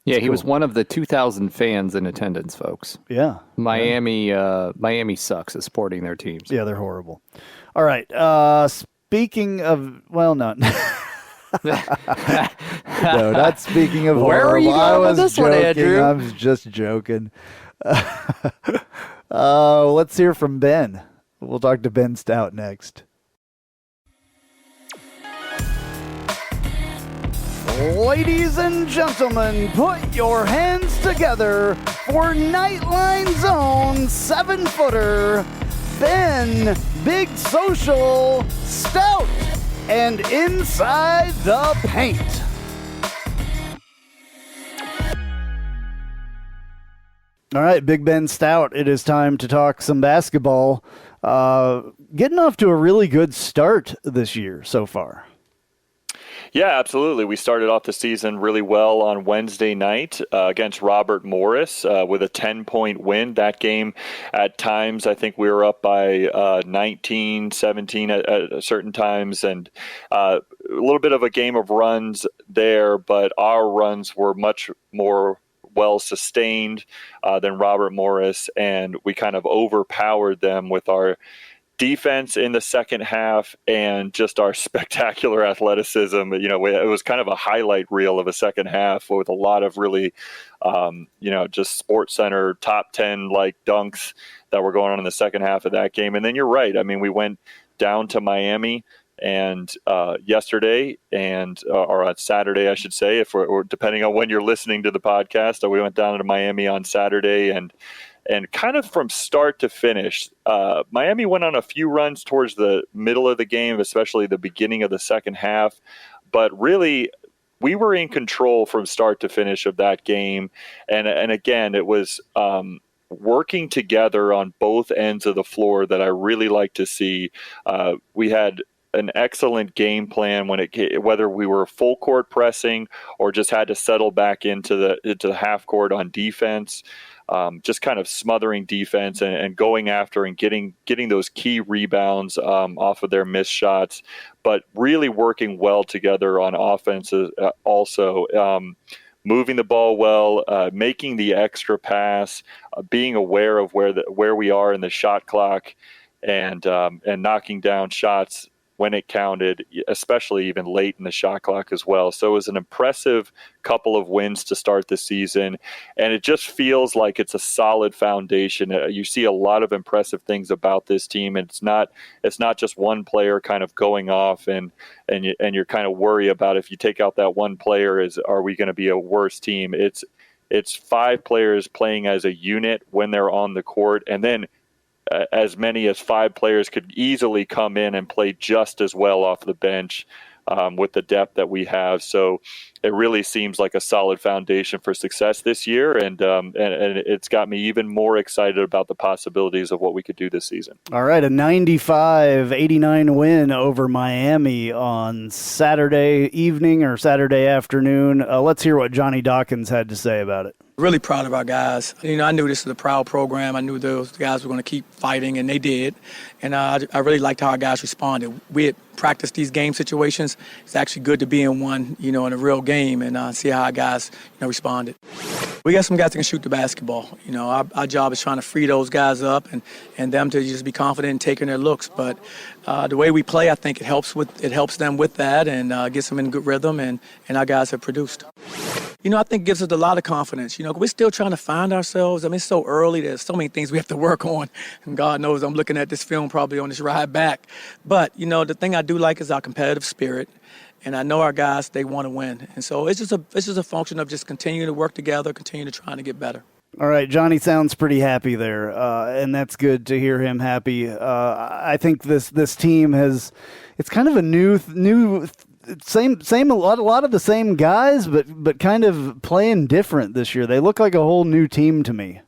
Yeah, he was one of the 2,000 fans in attendance, folks. Yeah. Miami sucks at supporting their teams. Yeah, they're horrible. All right. Speaking of, well, no. No, not speaking of Where horrible. are you going with this joking. one, Andrew? I was just joking. Let's hear from Ben. We'll talk to Ben Stout next. Ladies and gentlemen, put your hands together for Knightline's own 7-footer, Ben Big Social Stout, and Inside the Paint. All right, Big Ben Stout, it is time to talk some basketball. Getting off to a really good start this year so far. Yeah, absolutely. We started off the season really well on Wednesday night against Robert Morris with a 10-point win. That game, at times, I think we were up by 19, 17 at certain times, and a little bit of a game of runs there, but our runs were much more well-sustained than Robert Morris, and we kind of overpowered them with our defense in the second half and just our spectacular athleticism. It was kind of a highlight reel of a second half with a lot of really, just Sports Center top 10 like dunks that were going on in the second half of that game. And then you're right. I mean, we went down to Miami and yesterday or on Saturday, I should say, or depending on when you're listening to the podcast, we went down to Miami on Saturday and kind of from start to finish, Miami went on a few runs towards the middle of the game, especially the beginning of the second half. But really, we were in control from start to finish of that game. And again, it was working together on both ends of the floor that I really like to see. We had an excellent game plan whether we were full court pressing or just had to settle back into the half court on defense. Just kind of smothering defense and going after and getting those key rebounds off of their missed shots, but really working well together on offense also. Moving the ball well, making the extra pass, being aware of where we are in the shot clock, and knocking down shots when it counted, especially even late in the shot clock as well. So it was an impressive couple of wins to start the season, and it just feels like it's a solid foundation. You see a lot of impressive things about this team, and it's not just one player kind of going off and you're kind of worried about if you take out that one player, are we going to be a worse team? It's 5 players playing as a unit when they're on the court, and then as many as 5 players could easily come in and play just as well off the bench with the depth that we have. So it really seems like a solid foundation for success this year, and it's got me even more excited about the possibilities of what we could do this season. All right, a 95-89 win over Miami on Saturday evening or Saturday afternoon. Let's hear what Johnny Dawkins had to say about it. Really proud of our guys. I knew this was a proud program. I knew those guys were going to keep fighting, and they did. And I really liked how our guys responded. We had practiced these game situations. It's actually good to be in one, in a real game, and see how our guys, responded. We got some guys that can shoot the basketball. Our job is trying to free those guys up and them to just be confident in taking their looks. But the way we play, I think it helps them with that and gets them in good rhythm, and our guys have produced. I think it gives us a lot of confidence. We're still trying to find ourselves. It's so early. There's so many things we have to work on. And God knows I'm looking at this film probably on this ride back. But, the thing I do like is our competitive spirit. And I know our guys, they want to win. And so it's just a function of just continuing to work together, continue to try to get better. All right, Johnny sounds pretty happy there, and that's good to hear him happy. I think this team it's kind of a new same a lot of the same guys, but kind of playing different this year. They look like a whole new team to me.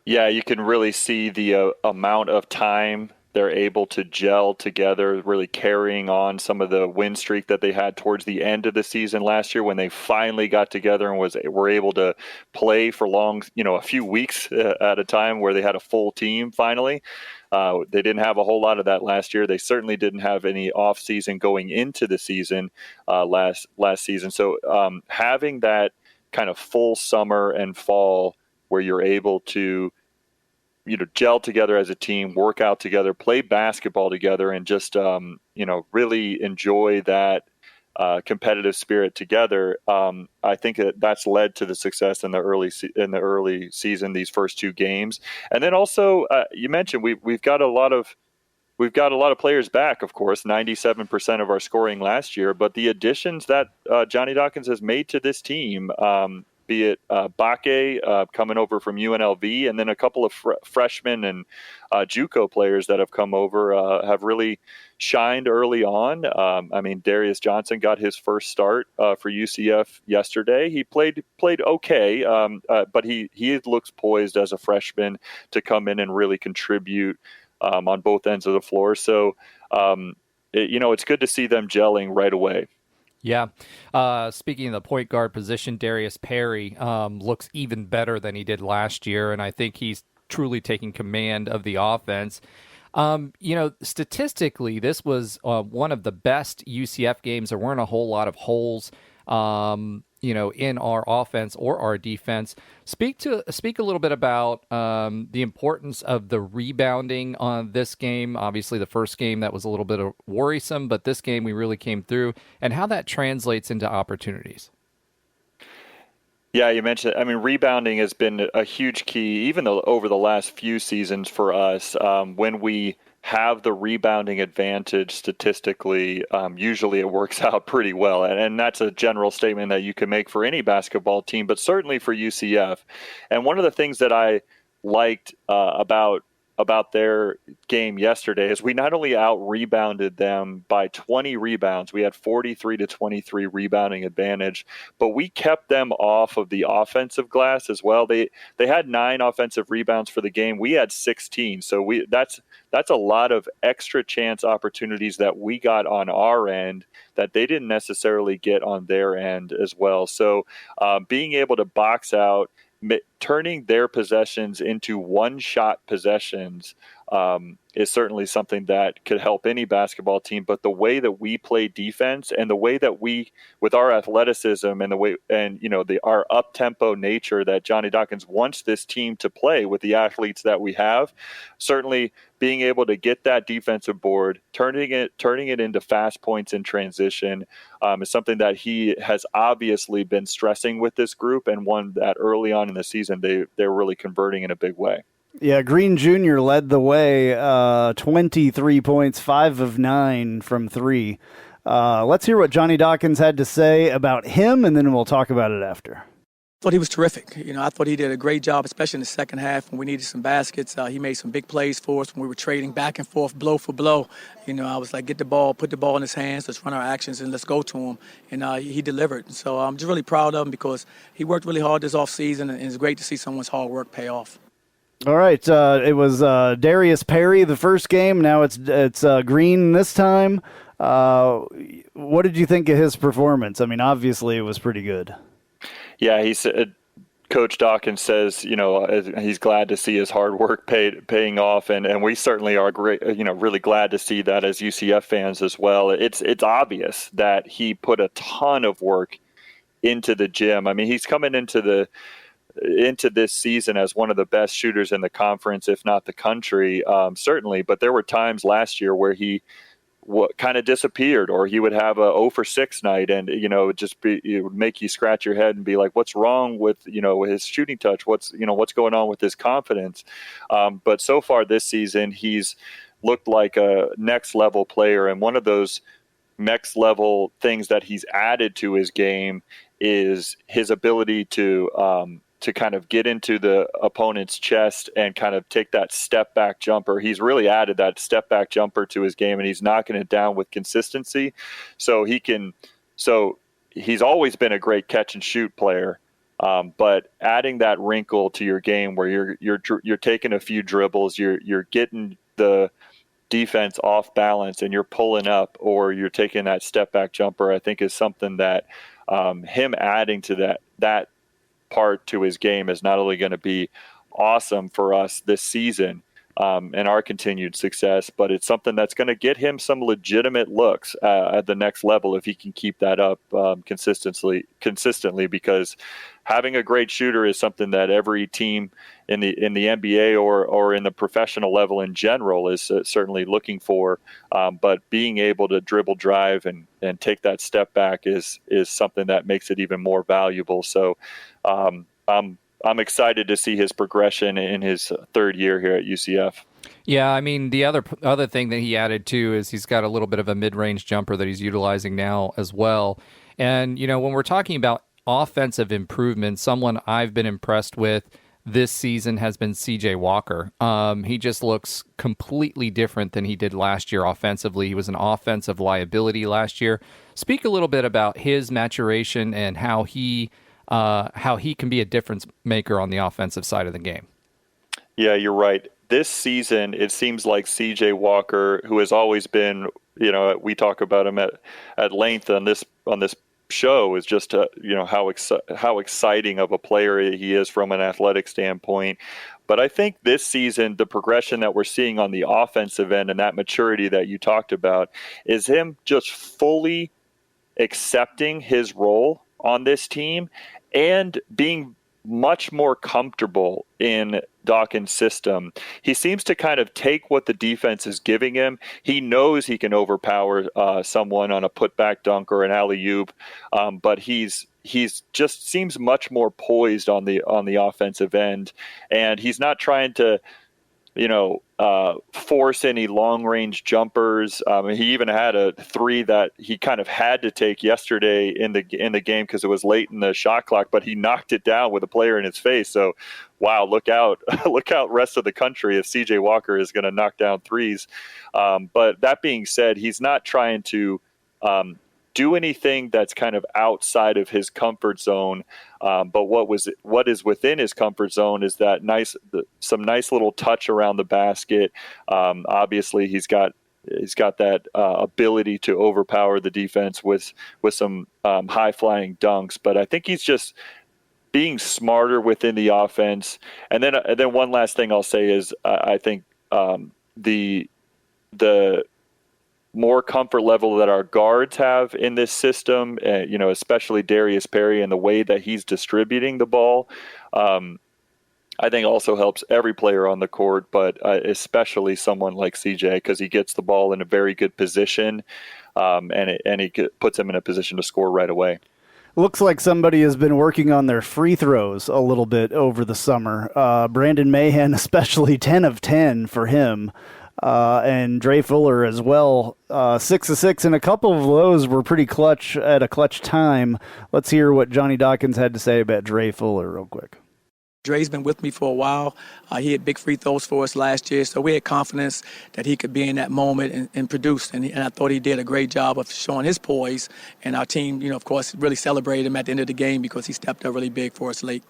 Yeah, you can really see the amount of time they're able to gel together, really carrying on some of the win streak that they had towards the end of the season last year when they finally got together and were able to play for long, a few weeks at a time where they had a full team finally. They didn't have a whole lot of that last year. They certainly didn't have any off season going into the season last season. So having that kind of full summer and fall where you're able to gel together as a team, work out together, play basketball together, and just really enjoy that competitive spirit together. I think that's led to the success in the early season, these first 2 games. And then also, you mentioned we've got a lot of players back. Of course, 97% of our scoring last year, but the additions that Johnny Dawkins has made to this team, be it Bakke coming over from UNLV, and then a couple of freshmen and JUCO players that have come over have really shined early on. Darius Johnson got his first start for UCF yesterday. He played okay, but he looks poised as a freshman to come in and really contribute on both ends of the floor. So, it's good to see them gelling right away. Yeah. Speaking of the point guard position, Darius Perry looks even better than he did last year, and I think he's truly taking command of the offense. Statistically, this was one of the best UCF games. There weren't a whole lot of holes, in our offense or our defense. Speak a little bit about the importance of the rebounding on this game. Obviously, the first game that was a little bit worrisome, but this game we really came through, and how that translates into opportunities. Yeah, you mentioned, rebounding has been a huge key, even though over the last few seasons for us. When we have the rebounding advantage statistically, usually it works out pretty well. And that's a general statement that you can make for any basketball team, but certainly for UCF. And one of the things that I liked about their game yesterday is we not only out-rebounded them by 20 rebounds, we had 43-23 rebounding advantage, but we kept them off of the offensive glass as well. They had 9 offensive rebounds for the game. We had 16, so that's a lot of extra chance opportunities that we got on our end that they didn't necessarily get on their end as well. So being able to box out, turning their possessions into one-shot possessions is certainly something that could help any basketball team. But the way that we play defense and the way that we, with our athleticism and the way, and our up tempo nature that Johnny Dawkins wants this team to play with the athletes that we have, certainly being able to get that defensive board, turning it into fast points in transition, is something that he has obviously been stressing with this group, and one that early on in the season they're really converting in a big way. Yeah, Green Jr. led the way, 23 points, 5 of 9 from 3. Let's hear what Johnny Dawkins had to say about him, and then we'll talk about it after. I thought he was terrific. I thought he did a great job, especially in the second half when we needed some baskets. He made some big plays for us when we were trading back and forth, blow for blow. I was like, get the ball, put the ball in his hands, let's run our actions, and let's go to him. And he delivered. So I'm just really proud of him because he worked really hard this offseason, and it's great to see someone's hard work pay off. All right, it was Darius Perry the first game. Now it's Green this time. What did you think of his performance? I mean, obviously it was pretty good. Yeah, he said, Coach Dawkins says, he's glad to see his hard work paying off, and we certainly are great, really glad to see that as UCF fans as well. It's obvious that he put a ton of work into the gym. I mean, he's coming into this season as one of the best shooters in the conference, if not the country, certainly. But there were times last year where he kind of disappeared, or he would have a 0 for 6 night, and it would make you scratch your head and be like, what's wrong with his shooting touch? What's going on with his confidence? But so far this season, he's looked like a next level player, and one of those next level things that he's added to his game is his ability to kind of get into the opponent's chest and kind of take that step back jumper. He's really added that step back jumper to his game, and he's knocking it down with consistency. So he's always been a great catch and shoot player. But adding that wrinkle to your game where you're taking a few dribbles, you're getting the defense off balance and you're pulling up, or you're taking that step back jumper, I think is something that him adding to that part to his game is not only going to be awesome for us this season and our continued success, but it's something that's going to get him some legitimate looks at the next level if he can keep that up consistently, because having a great shooter is something that every team in the NBA or in the professional level in general is certainly looking for. But being able to dribble, drive, and take that step back is something that makes it even more valuable. So I'm excited to see his progression in his third year here at UCF. Yeah, I mean, the other thing that he added too is he's got a little bit of a mid-range jumper that he's utilizing now as well. And when we're talking about offensive improvement, someone I've been impressed with this season has been CJ Walker. He just looks completely different than he did last year offensively. He was an offensive liability last year. Speak a little bit about his maturation and how he can be a difference maker on the offensive side of the game. Yeah, you're right. This season, it seems like CJ Walker, who has always been, we talk about him at length on this show, is just how exciting of a player he is from an athletic standpoint. But I think this season, the progression that we're seeing on the offensive end and that maturity that you talked about is him just fully accepting his role on this team and being much more comfortable in Dawkins' system. He seems to kind of take what the defense is giving him. He knows he can overpower someone on a putback dunk or an alley-oop, but he's just seems much more poised on the offensive end, and he's not trying to force any long-range jumpers. He even had a 3 that he kind of had to take yesterday in the game because it was late in the shot clock, but he knocked it down with a player in his face. So, wow, look out, rest of the country, if CJ Walker is going to knock down threes. But that being said, he's not trying to do anything that's kind of outside of his comfort zone. But what is within his comfort zone is that some nice little touch around the basket. Obviously, he's got that ability to overpower the defense with some high flying dunks. But I think he's just being smarter within the offense. And then one last thing I'll say is I think the more comfort level that our guards have in this system, especially Darius Perry and the way that he's distributing the ball, I think also helps every player on the court, but especially someone like CJ, because he gets the ball in a very good position, and he puts him in a position to score right away. Looks like somebody has been working on their free throws a little bit over the summer. Brandon Mahan, especially 10 of 10 for him. And Dre Fuller as well, 6 of 6, and a couple of those were pretty clutch at a clutch time. Let's hear what Johnny Dawkins had to say about Dre Fuller real quick. Dre's been with me for a while. He had big free throws for us last year, so we had confidence that he could be in that moment and produce. And I thought he did a great job of showing his poise. And our team, of course, really celebrated him at the end of the game because he stepped up really big for us late.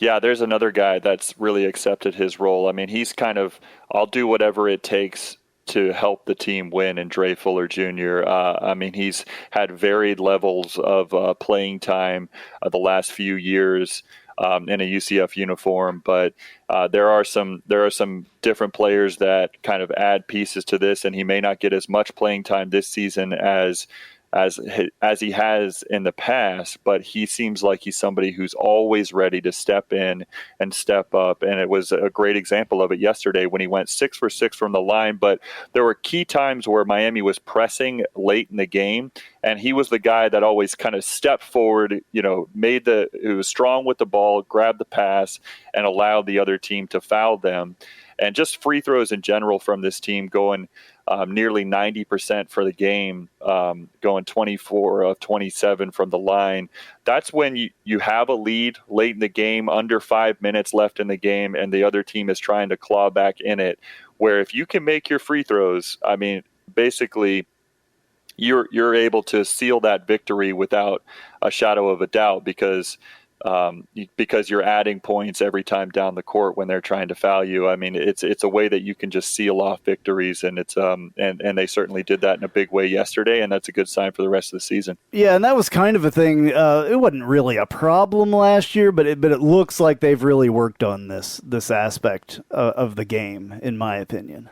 Yeah, there's another guy that's really accepted his role. I mean, he's kind of, I'll do whatever it takes to help the team win, and Dre Fuller Jr. He's had varied levels of playing time the last few years in a UCF uniform, but there are some different players that kind of add pieces to this, and he may not get as much playing time this season as he has in the past, but he seems like he's somebody who's always ready to step in and step up. And it was a great example of it yesterday when he went 6 for 6 from the line. But there were key times where Miami was pressing late in the game, and he was the guy that always kind of stepped forward, who was strong with the ball, grabbed the pass, and allowed the other team to foul them. And just free throws in general from this team going nearly 90% for the game, going 24 of 27 from the line. That's when you have a lead late in the game, under 5 minutes left in the game, and the other team is trying to claw back in it, where if you can make your free throws, I mean, basically you're able to seal that victory without a shadow of a doubt, because you're adding points every time down the court when they're trying to foul you. I mean, it's a way that you can just seal off victories, and it's and they certainly did that in a big way yesterday, and that's a good sign for the rest of the season. Yeah, and that was kind of a thing. It wasn't really a problem last year, but it looks like they've really worked on this aspect of the game, in my opinion.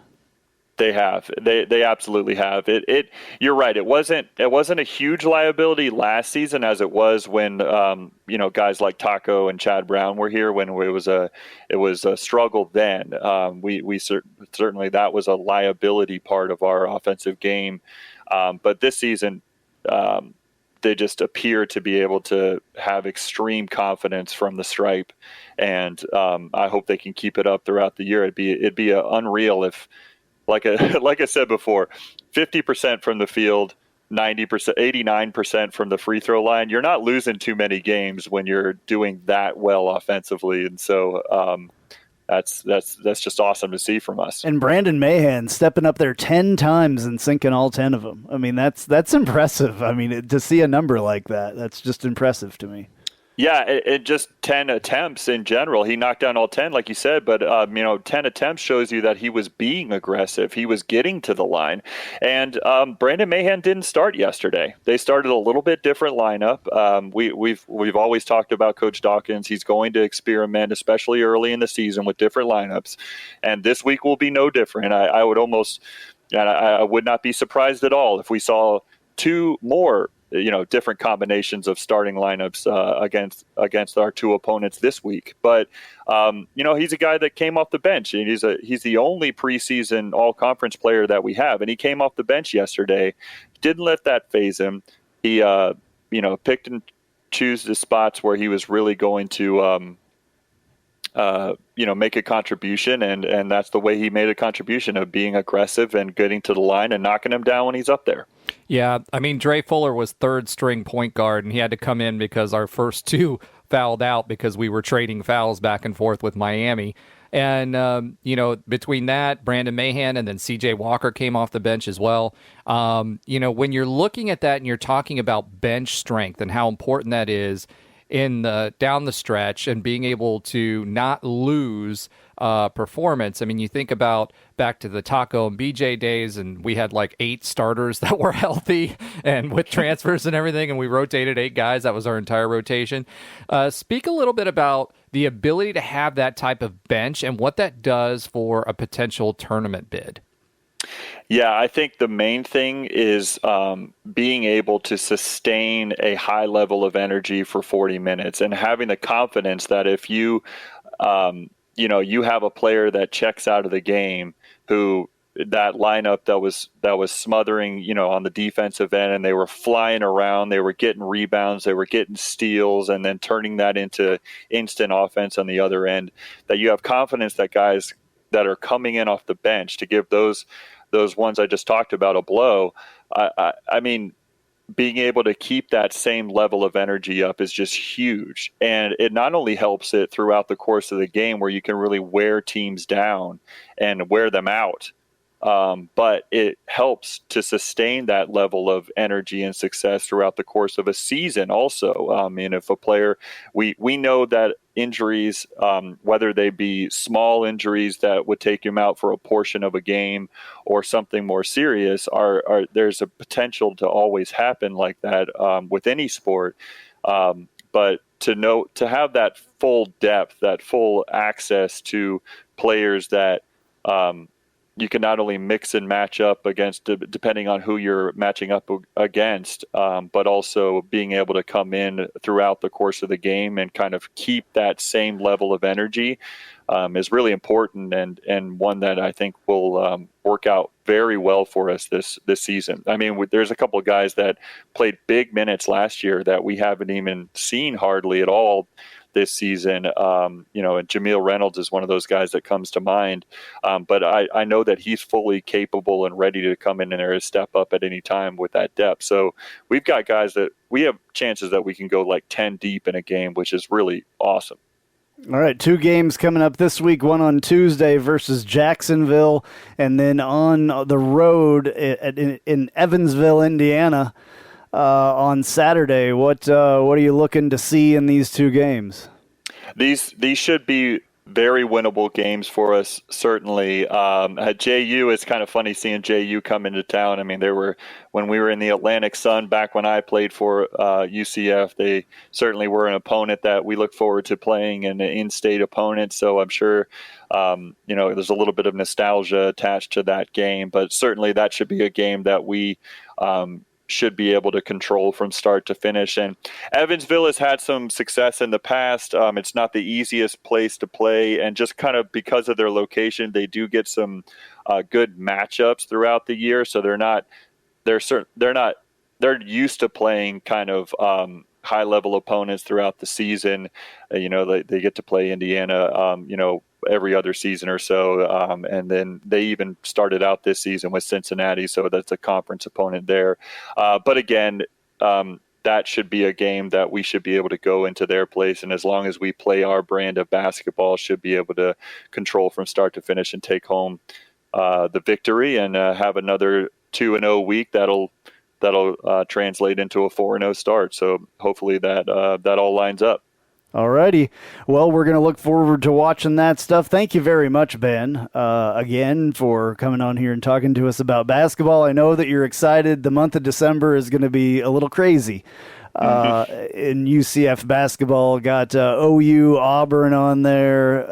They have. They absolutely have. You're right. It wasn't a huge liability last season as it was when guys like Taco and Chad Brown were here, when it was a struggle then. We certainly, that was a liability part of our offensive game. But this season, they just appear to be able to have extreme confidence from the stripe, and I hope they can keep it up throughout the year. It'd be unreal if, like I said before, 50% from the field, 90%, 89% from the free throw line. You're not losing too many games when you're doing that well offensively, and so that's just awesome to see from us. And Brandon Mahan stepping up there 10 times and sinking all 10 of them. I mean, that's impressive. I mean, to see a number like that, that's just impressive to me. Yeah, it just 10 attempts in general. He knocked down all 10, like you said, but 10 attempts shows you that he was being aggressive. He was getting to the line. And Brandon Mahan didn't start yesterday. They started a little bit different lineup. We've always talked about Coach Dawkins. He's going to experiment, especially early in the season, with different lineups. And this week will be no different. I would not be surprised at all if we saw 2 more different combinations of starting lineups against our 2 opponents this week. But he's a guy that came off the bench, and he's the only preseason all-conference player that we have, and he came off the bench yesterday. Didn't let that faze him. He picked and choose the spots where he was really going to make a contribution, and that's the way he made a contribution, of being aggressive and getting to the line and knocking him down when he's up there. Yeah, I mean, Dre Fuller was third-string point guard, and he had to come in because our first 2 fouled out because we were trading fouls back and forth with Miami. And, between that, Brandon Mahan and then C.J. Walker came off the bench as well. When you're looking at that and you're talking about bench strength and how important that is, down the stretch and being able to not lose performance. I mean, you think about back to the Taco and BJ days, and we had like 8 starters that were healthy and with transfers and everything, and we rotated 8 guys. That was our entire rotation. Speak a little bit about the ability to have that type of bench and what that does for a potential tournament bid. Yeah, I think the main thing is being able to sustain a high level of energy for 40 minutes and having the confidence that if you you have a player that checks out of the game who that lineup that was smothering, on the defensive end, and they were flying around, they were getting rebounds, they were getting steals, and then turning that into instant offense on the other end, that you have confidence that guys that are coming in off the bench to give those ones I just talked about a blow. I mean, being able to keep that same level of energy up is just huge. And it not only helps it throughout the course of the game where you can really wear teams down and wear them out, but it helps to sustain that level of energy and success throughout the course of a season also. And if a player, we know that injuries, whether they be small injuries that would take him out for a portion of a game or something more serious, there's a potential to always happen like that with any sport. But to have that full depth, that full access to players that you can not only mix and match up against, depending on who you're matching up against, but also being able to come in throughout the course of the game and kind of keep that same level of energy is really important, and one that I think will work out very well for us this season. I mean, there's a couple of guys that played big minutes last year that we haven't even seen hardly at all this season. And Jameel Reynolds is one of those guys that comes to mind. But I know that he's fully capable and ready to come in there and step up at any time with that depth. So we've got guys that we have chances that we can go like 10 deep in a game, which is really awesome. All right, 2 games coming up this week, one on Tuesday versus Jacksonville, and then on the road in Evansville, Indiana, on Saturday. What are you looking to see in these 2 games? These should be very winnable games for us, certainly. At JU, it's kind of funny seeing JU come into town. I mean, when we were in the Atlantic Sun back when I played for UCF, they certainly were an opponent that we look forward to playing, an in-state opponent. So I'm sure, there's a little bit of nostalgia attached to that game, but certainly that should be a game that we should be able to control from start to finish. And Evansville has had some success in the past. It's not the easiest place to play, and just kind of because of their location, they do get some good matchups throughout the year. So they're used to playing kind of high level opponents throughout the season. They get to play Indiana, every other season or so. And then they even started out this season with Cincinnati. So that's a conference opponent there. But again, that should be a game that we should be able to go into their place. And as long as we play our brand of basketball, should be able to control from start to finish and take home the victory and have another 2-0 week that'll translate into a 4-0 start. So hopefully that all lines up. All righty. Well, we're going to look forward to watching that stuff. Thank you very much, Ben, again, for coming on here and talking to us about basketball. I know that you're excited. The month of December is going to be a little crazy in UCF basketball. Got OU, Auburn on there,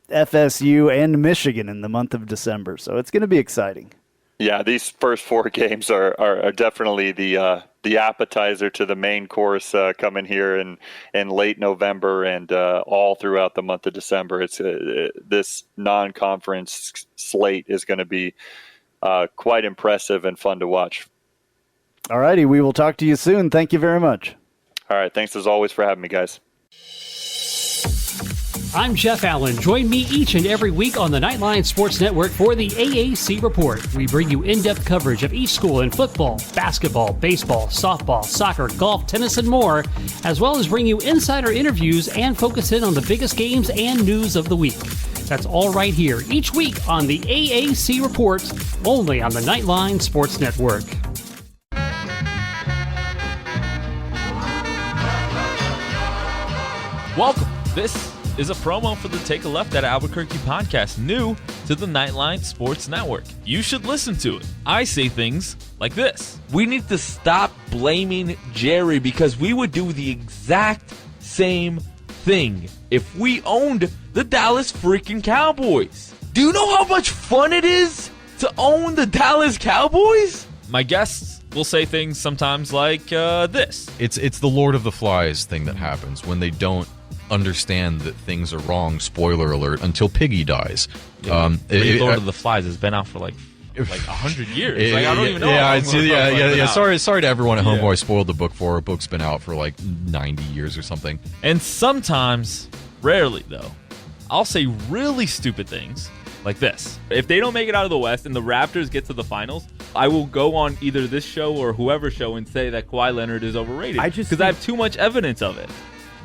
FSU, and Michigan in the month of December. So it's going to be exciting. Yeah, these first 4 games are definitely the appetizer to the main course coming here in late November and all throughout the month of December. It's this non-conference slate is going to be quite impressive and fun to watch. All righty, we will talk to you soon. Thank you very much. All right, thanks as always for having me, guys. I'm Jeff Allen. Join me each and every week on the Knightline Sports Network for the AAC Report. We bring you in-depth coverage of each school in football, basketball, baseball, softball, soccer, golf, tennis, and more, as well as bring you insider interviews and focus in on the biggest games and news of the week. That's all right here each week on the AAC Report, only on the Knightline Sports Network. Welcome. This is a promo for the Take a Left at Albuquerque podcast, new to the Knightline Sports Network. You should listen to it. I say things like this. We need to stop blaming Jerry because we would do the exact same thing if we owned the Dallas freaking Cowboys. Do you know how much fun it is to own the Dallas Cowboys? My guests will say things sometimes like this. It's the Lord of the Flies thing that happens when they don't understand that things are wrong. Spoiler alert, until Piggy dies. Lord of the Flies has been out for like 100 years. I don't even know. Yeah. Sorry to everyone at home who I spoiled the book for. A book's been out for like 90 years or something. And sometimes, rarely though, I'll say really stupid things like this. If they don't make it out of the West and the Raptors get to the finals, I will go on either this show or whoever's show and say that Kawhi Leonard is overrated because I have too much evidence of it.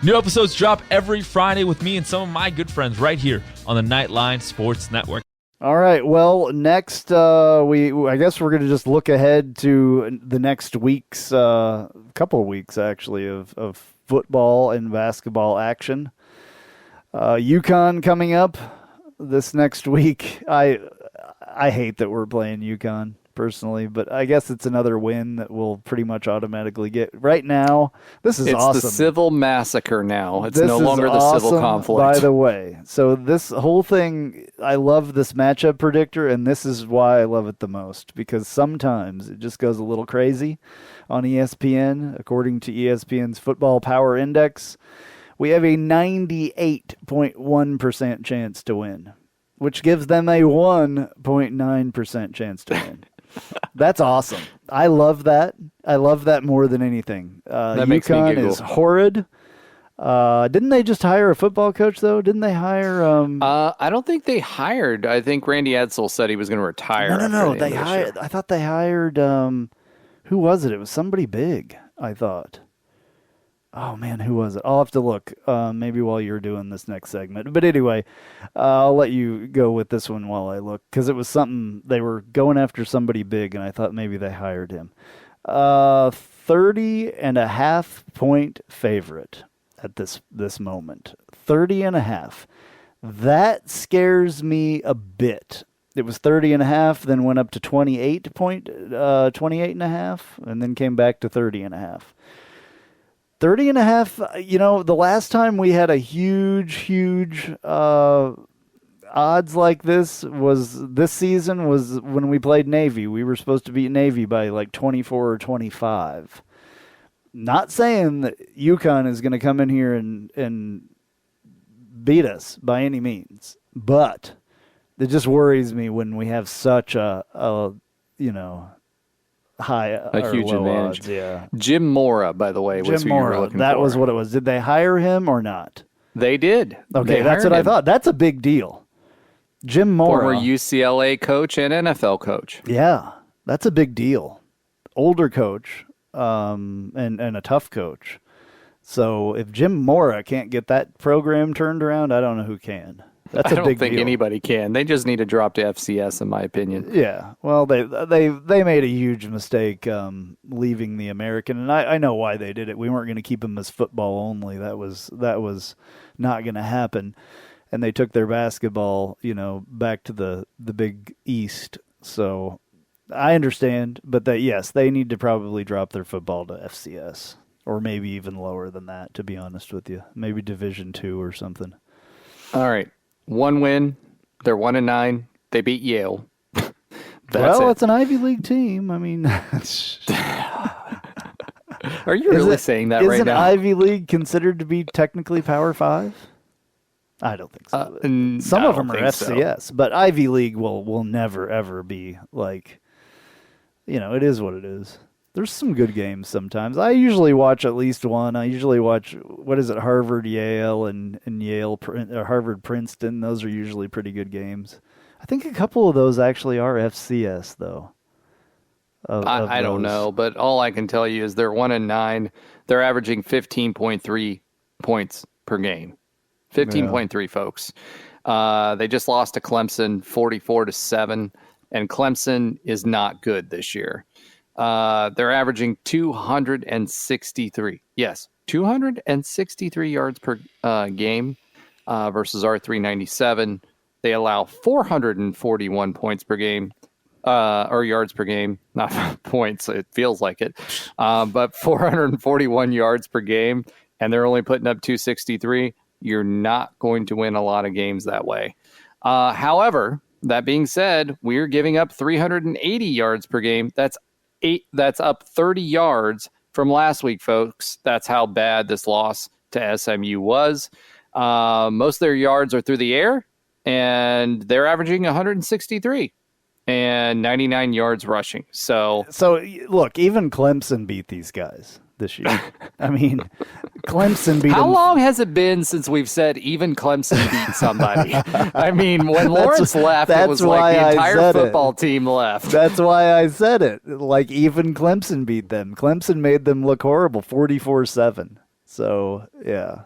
New episodes drop every Friday with me and some of my good friends right here on the Knightline Sports Network. All right. Well, next, I guess we're going to just look ahead to the next week's, couple of weeks actually, of football and basketball action. UConn coming up this next week. I hate that we're playing UConn personally, but I guess it's another win that we'll pretty much automatically get. Right now, this is awesome. It's the civil massacre now. It's this no longer the awesome, civil conflict. By the way, so this whole thing, I love this matchup predictor, and this is why I love it the most, because sometimes it just goes a little crazy on ESPN. According to ESPN's Football Power Index, we have a 98.1% chance to win, which gives them a 1.9% chance to win. That's awesome. I love that. I love that more than anything. That makes me UConn giggle. is horrid. Didn't they just hire a football coach, though? Didn't they hire... I don't think they hired. I think Randy Edsall said he was going to retire. No. They hired... I thought they hired... who was it? It was somebody big, I thought. Oh, man, who was it? I'll have to look maybe while you're doing this next segment. But anyway, I'll let you go with this one while I look, because it was something, they were going after somebody big, and I thought maybe they hired him. 30.5 point favorite at this moment. 30.5. That scares me a bit. It was 30.5, then went up to 28.5, and then came back to 30.5. 30.5, the last time we had a huge odds like this season was when we played Navy. We were supposed to beat Navy by like 24 or 25. Not saying that UConn is going to come in here and beat us by any means, but it just worries me when we have such a high a huge low advantage. Odds, yeah. Jim Mora, by the way, was who you were looking for. That was what it was. Did they hire him or not? They did. Okay, that's what I thought. That's a big deal. Jim Mora, former UCLA coach and NFL coach. Yeah, that's a big deal. Older coach, and a tough coach. So if Jim Mora can't get that program turned around, I don't know who can. That's a big deal. I don't think anybody can. They just need to drop to FCS, in my opinion. Yeah. Well, they made a huge mistake leaving the American, and I know why they did it. We weren't going to keep them as football only. That was not going to happen, and they took their basketball, back to the Big East. So I understand, but they need to probably drop their football to FCS, or maybe even lower than that. To be honest with you, maybe Division II or something. All right. One win. They're 1-9. They beat Yale. It's an Ivy League team. I mean, are you really saying that right now? Isn't Ivy League considered to be technically Power 5? I don't think so. Some of them are FCS, but Ivy League will never, ever be like, it is what it is. There's some good games sometimes. I usually watch at least one. I usually watch, Harvard, Yale, and Yale, Harvard, Princeton. Those are usually pretty good games. I think a couple of those actually are FCS, though. I don't know, but all I can tell you is they're 1-9. They're averaging 15.3 points per game. 15.3, folks. They just lost to Clemson 44-7, and Clemson is not good this year. They're averaging 263. Yes, 263 yards per game versus our 397. They allow 441 points per game, or yards per game, not points. It feels like it, but 441 yards per game, and they're only putting up 263. You're not going to win a lot of games that way. However, that being said, we're giving up 380 yards per game. That's up 30 yards from last week, folks. That's how bad this loss to SMU was. Most of their yards are through the air, and they're averaging 163 and 99 yards rushing. So look, even Clemson beat these guys this year. I mean, Clemson beat them. How long has it been since we've said even Clemson beat somebody? I mean, when Lawrence left, it was like the entire football team left. That's why I said it. Like, even Clemson beat them. Clemson made them look horrible, 44-7. So, yeah.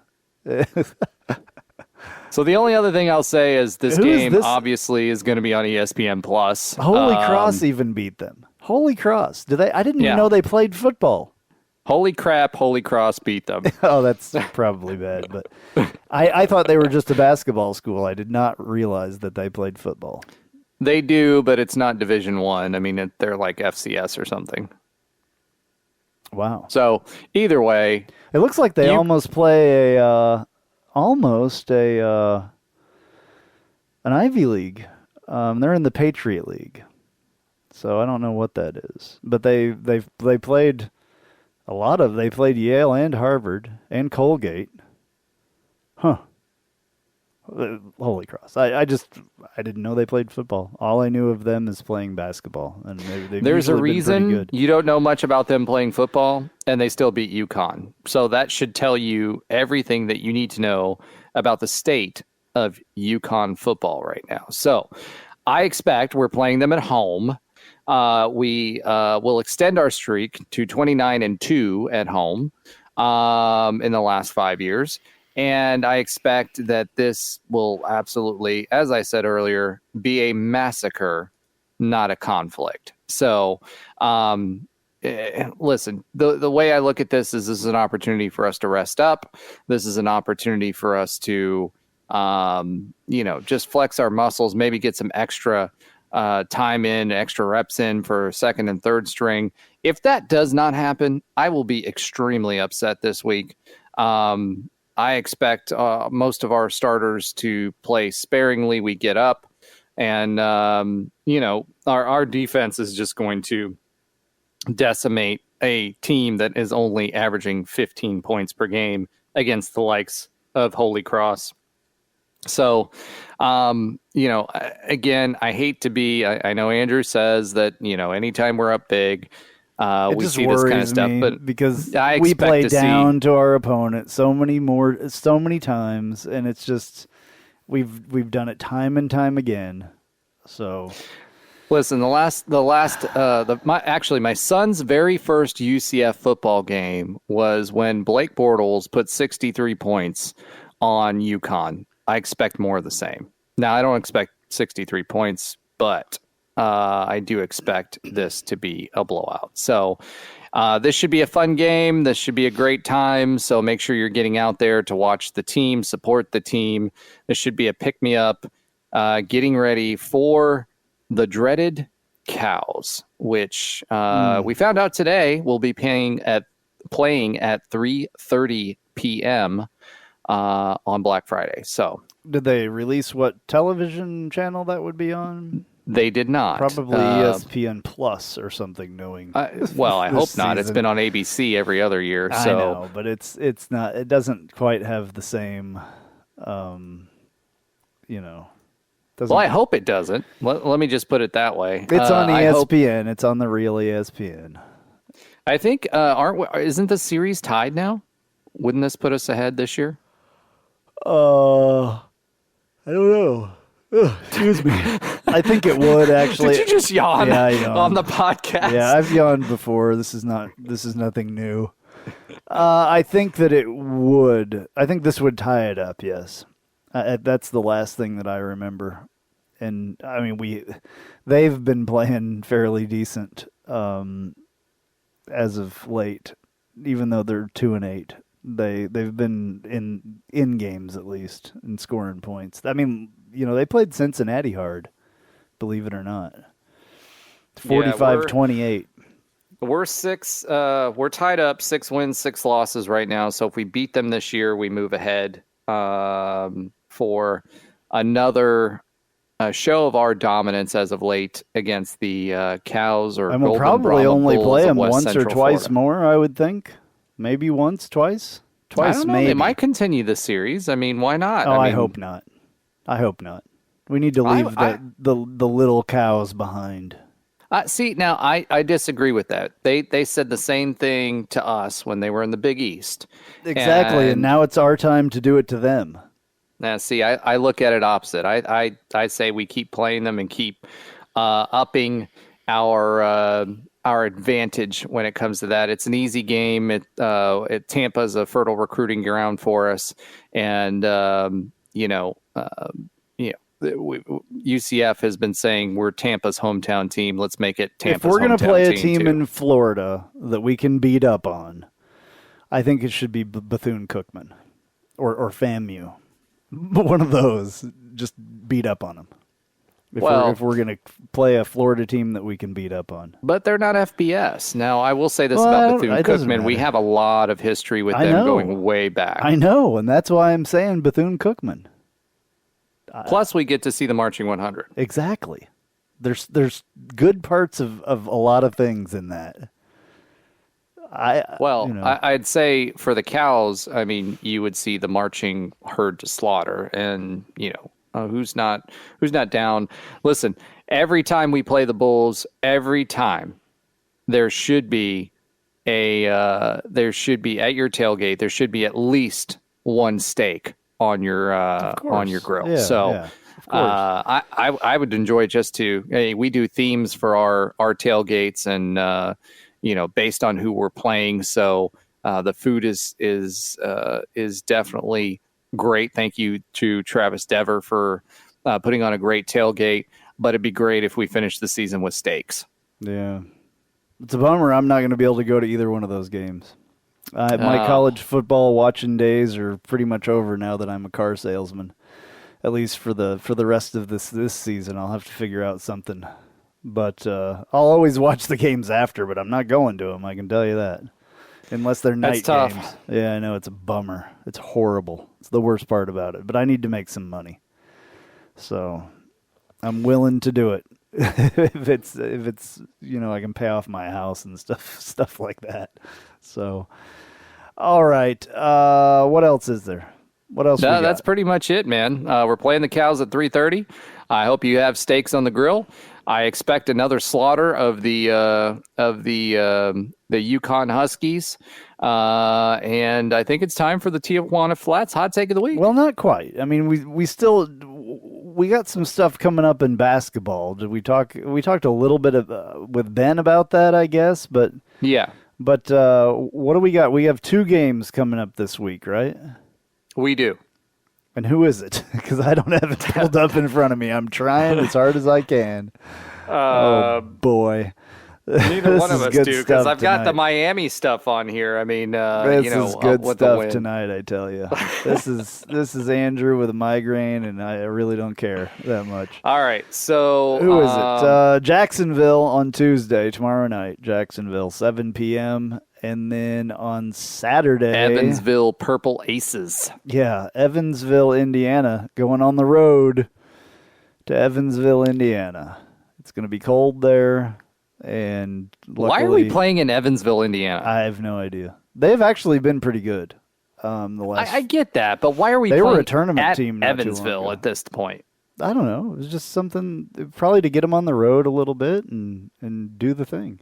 So the only other thing I'll say is this game obviously is going to be on ESPN Plus. Holy Cross even beat them. Holy Cross. I didn't even know they played football. Holy crap, Holy Cross beat them. Oh, that's probably bad. But I thought they were just a basketball school. I did not realize that they played football. They do, but it's not Division I. I mean, they're like FCS or something. Wow. So either way. It looks like they almost play an Ivy League. They're in the Patriot League. So I don't know what that is. But they played... They played Yale and Harvard and Colgate. Huh. Holy Cross. I didn't know they played football. All I knew of them is playing basketball. And there's a reason you don't know much about them playing football, and they still beat UConn. So that should tell you everything that you need to know about the state of UConn football right now. So I expect we're playing them at home. We will extend our streak to 29-2 at home in the last 5 years. And I expect that this will absolutely, as I said earlier, be a massacre, not a conflict. So, listen, the way I look at this is an opportunity for us to rest up. This is an opportunity for us to, just flex our muscles, maybe get some extra time in, extra reps in for second and third string. If that does not happen, I will be extremely upset this week. I expect most of our starters to play sparingly. We get up and, our defense is just going to decimate a team that is only averaging 15 points per game against the likes of Holy Cross. So, again, I hate to be, I know Andrew says that, anytime we're up big, we see this kind of stuff, but because we play down to our opponent so many times, and it's just, we've done it time and time again. So listen, my son's very first UCF football game was when Blake Bortles put 63 points on UConn. I expect more of the same. Now, I don't expect 63 points, but I do expect this to be a blowout. So this should be a fun game. This should be a great time. So make sure you're getting out there to watch the team, support the team. This should be a pick-me-up, getting ready for the dreaded Cows, which we found out today will be playing at 3:30 p.m., on Black Friday. So did they release what television channel that would be on? They did not. Probably ESPN Plus or something, knowing. Well, I hope not. It's been on ABC every other year. So. I know, but it's not. It doesn't quite have the same. Well, I hope it doesn't. Let me just put it that way. It's on ESPN. It's on the real ESPN. I think isn't the series tied now? Wouldn't this put us ahead this year? I don't know. Excuse me. I think it would actually. Did you just yawn on the podcast? Yeah, I've yawned before. This is nothing new. I think that it would. I think this would tie it up. Yes, that's the last thing that I remember. And I mean, they've been playing fairly decent. as of late, even though they're 2-8. They've been in games at least and scoring points. I mean, they played Cincinnati hard, believe it or not. 45-28. We're six. We're tied up 6 wins, 6 losses right now. So if we beat them this year, we move ahead for another show of our dominance as of late against the Cows or And we'll Golden probably Brahma only Bulls play of them West once Central or twice Florida. more, I would think. Maybe once, twice. I don't know. Maybe. They might continue the series. I mean, why not? I mean, hope not. I hope not. We need to leave the little cows behind. See, now I disagree with that. They said the same thing to us when they were in the Big East. Exactly, and now it's our time to do it to them. Now, see, I look at it opposite. I say we keep playing them and keep upping our advantage when it comes to that. It's an easy game. Tampa's a fertile recruiting ground for us, and UCF has been saying we're Tampa's hometown team. Let's make it Tampa's hometown team. If we're going to play a team too. in Florida that we can beat up on, I think it should be Bethune-Cookman or FAMU. One of those. Just beat up on them. If we're going to play a Florida team that we can beat up on. But they're not FBS. Now, I will say this about Bethune-Cookman. We have a lot of history with them going way back. I know, and that's why I'm saying Bethune-Cookman. Plus, we get to see the Marching 100. Exactly. There's good parts of a lot of things in that. I'd say for the Cows, I mean, you would see the marching herd to slaughter, and who's not down. Listen, every time we play the Bulls, every time there should be at your tailgate, there should be at least one steak on your grill. Yeah, so yeah, of course. I would enjoy just to we do themes for our tailgates and based on who we're playing. So the food is definitely great. Thank you to Travis Dever for putting on a great tailgate. But it'd be great if we finish the season with steaks. Yeah, it's a bummer. I'm not going to be able to go to either one of those games. My college football watching days are pretty much over now that I'm a car salesman. At least for the rest of this season, I'll have to figure out something. But I'll always watch the games after. But I'm not going to them. I can tell you that, unless they're night games. Yeah, I know, it's a bummer. It's horrible. It's the worst part about it. But I need to make some money, so I'm willing to do it. if it's I can pay off my house and stuff like that. So, all right. What else is there? What else? No, that's pretty much it, man. We're playing the Cows at 3:30. I hope you have steaks on the grill. I expect another slaughter of the Yukon Huskies, and I think it's time for the Tijuana Flats hot take of the week. Well, not quite. I mean, we got some stuff coming up in basketball. Did we talk? We talked a little bit with Ben about that, I guess. But yeah. But what do we got? We have 2 games coming up this week, right? We do. And who is it? Because I don't have it pulled up in front of me. I'm trying as hard as I can. Oh, boy. Neither one of us do, because I've got the Miami stuff on here. I mean, this is good stuff tonight, I tell you. This is Andrew with a migraine, and I really don't care that much. All right, so who is it? Jacksonville on Tuesday, tomorrow night. Jacksonville, 7 p.m. And then on Saturday, Evansville Purple Aces. Yeah, Evansville, Indiana, going on the road to Evansville, Indiana. It's going to be cold there. And luckily, why are we playing in Evansville, Indiana? I have no idea. They've actually been pretty good. I get that, but why are we? They playing were a tournament at team Evansville at this point. I don't know. It was just something probably to get them on the road a little bit and do the thing.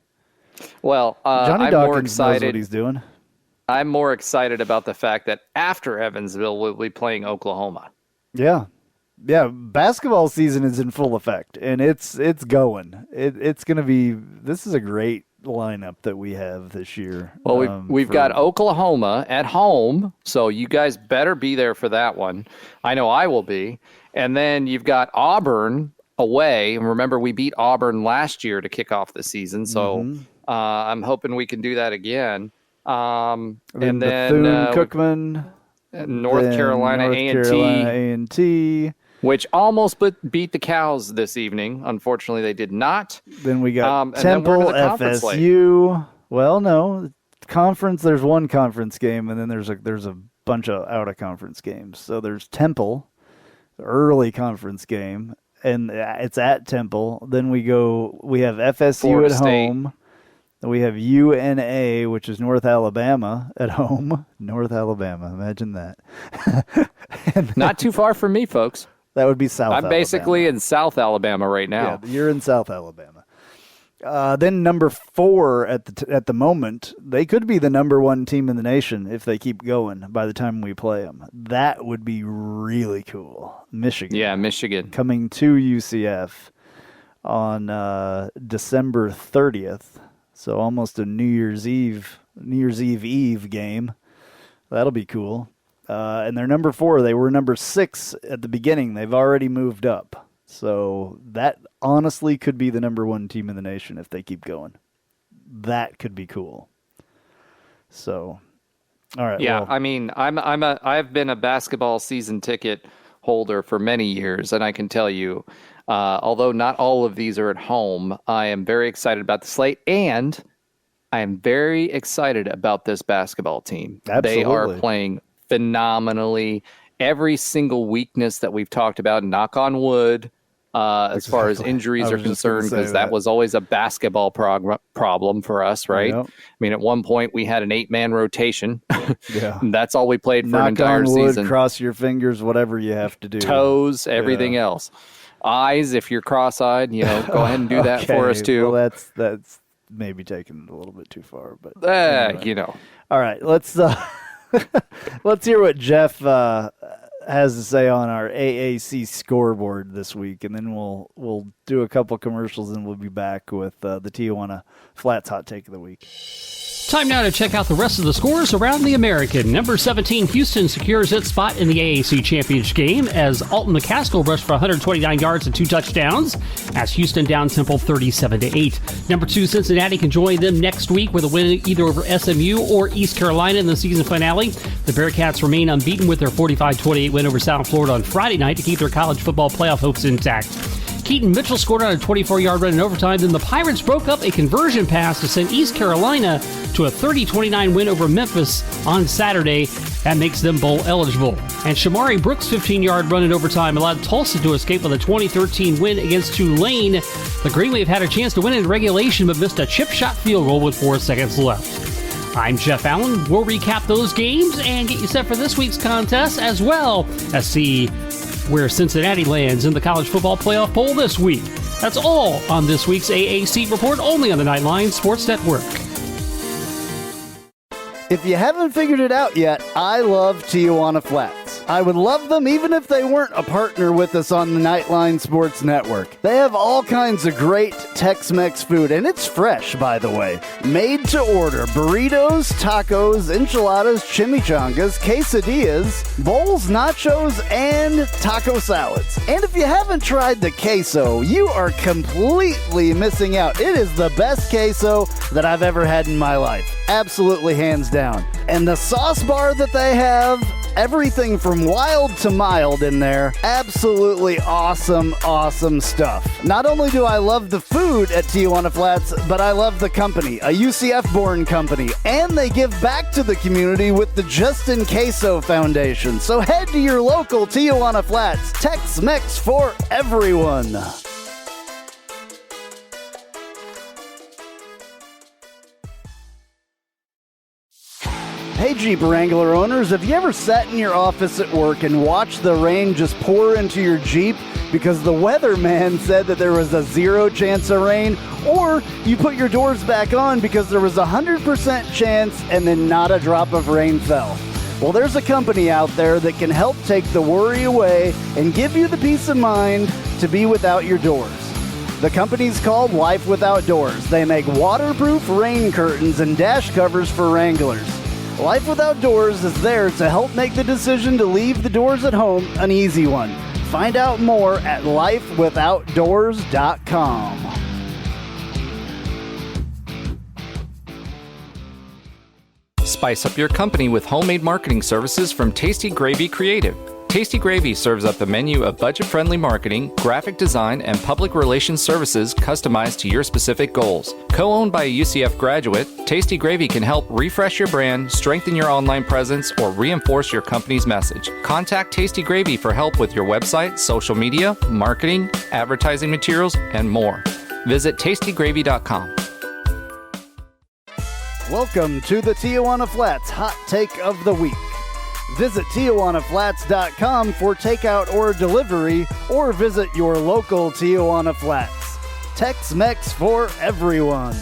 Well, Johnny I'm Dawkins more excited. knows what he's doing. I'm more excited about the fact that after Evansville, we'll be playing Oklahoma. Yeah. Yeah, basketball season is in full effect, and it's going. It's going to be. This is a great lineup that we have this year. Well, we've got Oklahoma at home, so you guys better be there for that one. I know I will be. And then you've got Auburn away. And remember, we beat Auburn last year to kick off the season, so I'm hoping we can do that again. And then Bethune-Cookman, North Carolina A&T, which almost beat the Cows this evening. Unfortunately, they did not. Then we got and Temple, then we're into the FSU. Well, no, conference. There's one conference game, and then there's a bunch of out of conference games. So there's Temple, early conference game, and it's at Temple. Then we have FSU Florida at State. home. We have UNA, which is North Alabama, at home. North Alabama, imagine that. Not too far from me, folks. That would be South I'm basically Alabama. in South Alabama right now. Yeah, you're in South Alabama. Then number 4 at the moment, they could be the number 1 team in the nation if they keep going by the time we play them. That would be really cool. Michigan. Yeah, Michigan. Coming to UCF on December 30th. So almost a New Year's Eve game. That'll be cool. And they're number 4. They were number 6 at the beginning. They've already moved up. So that honestly could be the number 1 team in the nation if they keep going. That could be cool. So, all right. Yeah, well, I mean, I've been a basketball season ticket holder for many years, and I can tell you, although not all of these are at home, I am very excited about the slate, and I am very excited about this basketball team. Absolutely. They are playing phenomenally. Every single weakness that we've talked about, knock on wood, as far as injuries are concerned, because that was always a basketball problem for us, right? Yep. I mean, at one point we had an 8-man rotation. Yeah. That's all we played for an knock entire on wood, season. cross your fingers, whatever you have to do. Toes, everything else. Eyes, if you're cross-eyed, go ahead and do that for us too. Well, that's maybe taking it a little bit too far, but anyway. All right, let's let's hear what Jeff has to say on our AAC scoreboard this week, and then we'll do a couple commercials, and we'll be back with the Tijuana Flats Hot Take of the Week. Time now to check out the rest of the scores around the American. Number 17, Houston secures its spot in the AAC Championship game as Alton McCaskill rushed for 129 yards and 2 touchdowns as Houston down Temple 37-8. Number 2, Cincinnati can join them next week with a win either over SMU or East Carolina in the season finale. The Bearcats remain unbeaten with their 45-28 win over South Florida on Friday night to keep their college football playoff hopes intact. Keaton Mitchell scored on a 24-yard run in overtime. Then the Pirates broke up a conversion pass to send East Carolina to a 30-29 win over Memphis on Saturday. That makes them bowl eligible. And Shamari Brooks' 15-yard run in overtime allowed Tulsa to escape with a 2013 win against Tulane. The Green Wave had a chance to win in regulation but missed a chip shot field goal with 4 seconds left. I'm Jeff Allen. We'll recap those games and get you set for this week's contest, as well as see where Cincinnati lands in the college football playoff poll this week. That's all on this week's AAC Report, only on the Knightline Sports Network. If you haven't figured it out yet, I love Tijuana Flats. I would love them even if they weren't a partner with us on the Knightline Sports Network. They have all kinds of great Tex-Mex food, and it's fresh, by the way. Made to order burritos, tacos, enchiladas, chimichangas, quesadillas, bowls, nachos, and taco salads. And if you haven't tried the queso, you are completely missing out. It is the best queso that I've ever had in my life. Absolutely hands down. And the sauce bar that they have, everything from wild to mild in there. Absolutely awesome, awesome stuff. Not only do I love the food at Tijuana Flats, but I love the company, a UCF-born company. And they give back to the community with the Justin Queso Foundation. So head to your local Tijuana Flats. Tex-Mex for everyone. Hey Jeep Wrangler owners, have you ever sat in your office at work and watched the rain just pour into your Jeep because the weatherman said that there was a 0 chance of rain? Or you put your doors back on because there was a 100% chance and then not a drop of rain fell? Well, there's a company out there that can help take the worry away and give you the peace of mind to be without your doors. The company's called Life Without Doors. They make waterproof rain curtains and dash covers for Wranglers. Life Without Doors is there to help make the decision to leave the doors at home an easy one. Find out more at lifewithoutdoors.com. Spice up your company with homemade marketing services from Tasty Gravy Creative. Tasty Gravy serves up a menu of budget-friendly marketing, graphic design, and public relations services customized to your specific goals. Co-owned by a UCF graduate, Tasty Gravy can help refresh your brand, strengthen your online presence, or reinforce your company's message. Contact Tasty Gravy for help with your website, social media, marketing, advertising materials, and more. Visit tastygravy.com. Welcome to the Tijuana Flats Hot Take of the Week. Visit TijuanaFlats.com for takeout or delivery, or visit your local Tijuana Flats. Tex-Mex for everyone.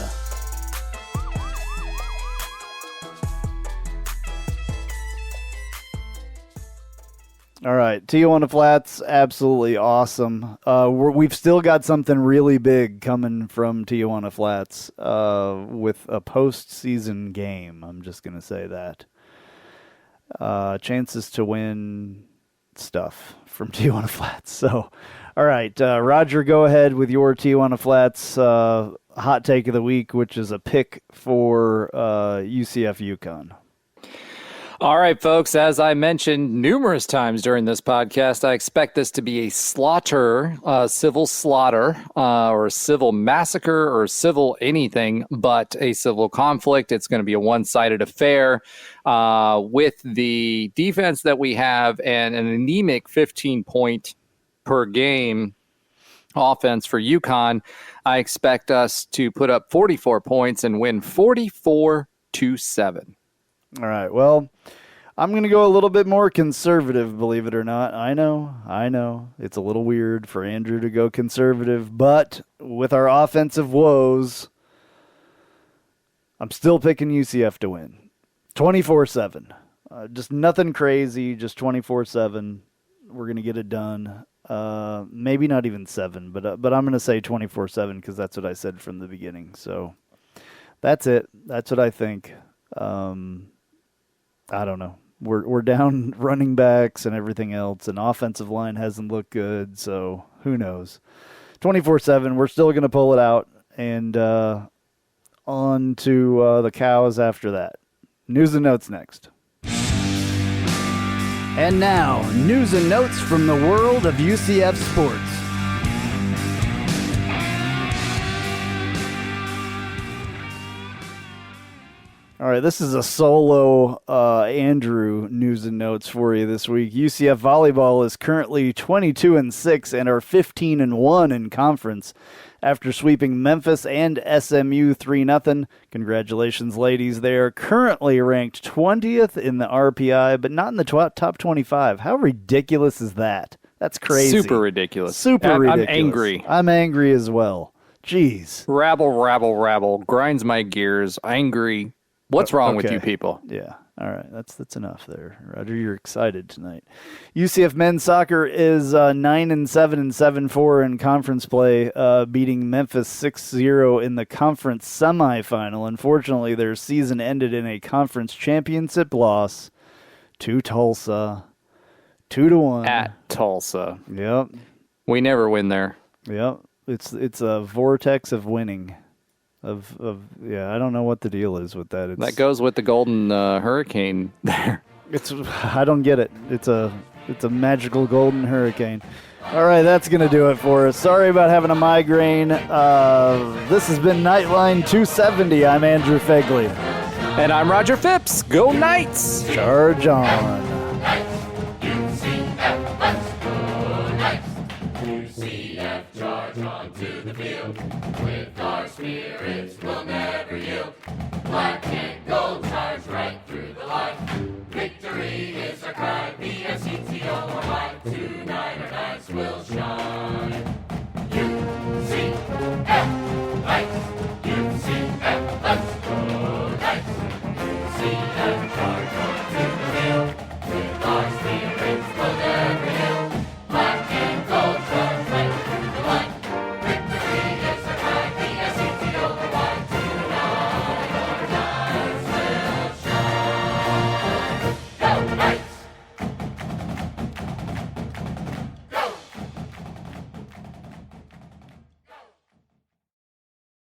All right, Tijuana Flats, absolutely awesome. We've still got something really big coming from Tijuana Flats with a postseason game. I'm just going to say that. Chances to win stuff from Tijuana Flats. So, all right, Roger, go ahead with your Tijuana Flats hot take of the week, which is a pick for UCF UConn. All right, folks, as I mentioned numerous times during this podcast, I expect this to be a slaughter, civil slaughter, or civil massacre, or civil anything but a civil conflict. It's going to be a one-sided affair with the defense that we have and an anemic 15-point per game offense for UConn. I expect us to put up 44 points and win 44-7. All right, well, I'm going to go a little bit more conservative, believe it or not. I know. It's a little weird for Andrew to go conservative, but with our offensive woes, I'm still picking UCF to win. 24-7. Just nothing crazy, just 24-7. We're going to get it done. Maybe not even 7, but I'm going to say 24-7 because that's what I said from the beginning. So that's it. That's what I think. I don't know. We're down running backs and everything else, and offensive line hasn't looked good, so who knows. 24-7, we're still going to pull it out, and on to the cows after that. News and notes next. And now, news and notes from the world of UCF sports. All right, this is a solo Andrew news and notes for you this week. UCF volleyball is currently 22-6 and are 15-1 in conference after sweeping Memphis and SMU 3-0. Congratulations, ladies. They are currently ranked 20th in the RPI, but not in the top 25. How ridiculous is that? That's crazy. Super ridiculous. Ridiculous. I'm angry. I'm angry as well. Jeez. Rabble. Grinds my gears. Angry. What's wrong with you people? Yeah. All right. That's enough there. Roger, you're excited tonight. UCF men's soccer is 9-7 and 7-4 in conference play, beating Memphis 6-0 in the conference semifinal. Unfortunately, their season ended in a conference championship loss to Tulsa, 2-1 at Tulsa. Yep. We never win there. Yep. It's a vortex of winning. I don't know what the deal is with that. That goes with the golden hurricane there. I don't get it. It's a magical golden hurricane. All right, that's going to do it for us. Sorry about having a migraine. This has been Knightline 270. I'm Andrew Phegley. And I'm Roger Phipps. Go Knights! Charge on. Charge on to the field. With our spirits we'll never yield. Black and gold charge right through the line. Victory is our cry. B-S-E-T-O-R-Y. Tonight our nights will shine. UCF Knights. UCF, let's go Knights. UCF charge on to the field. With our spirits we'll never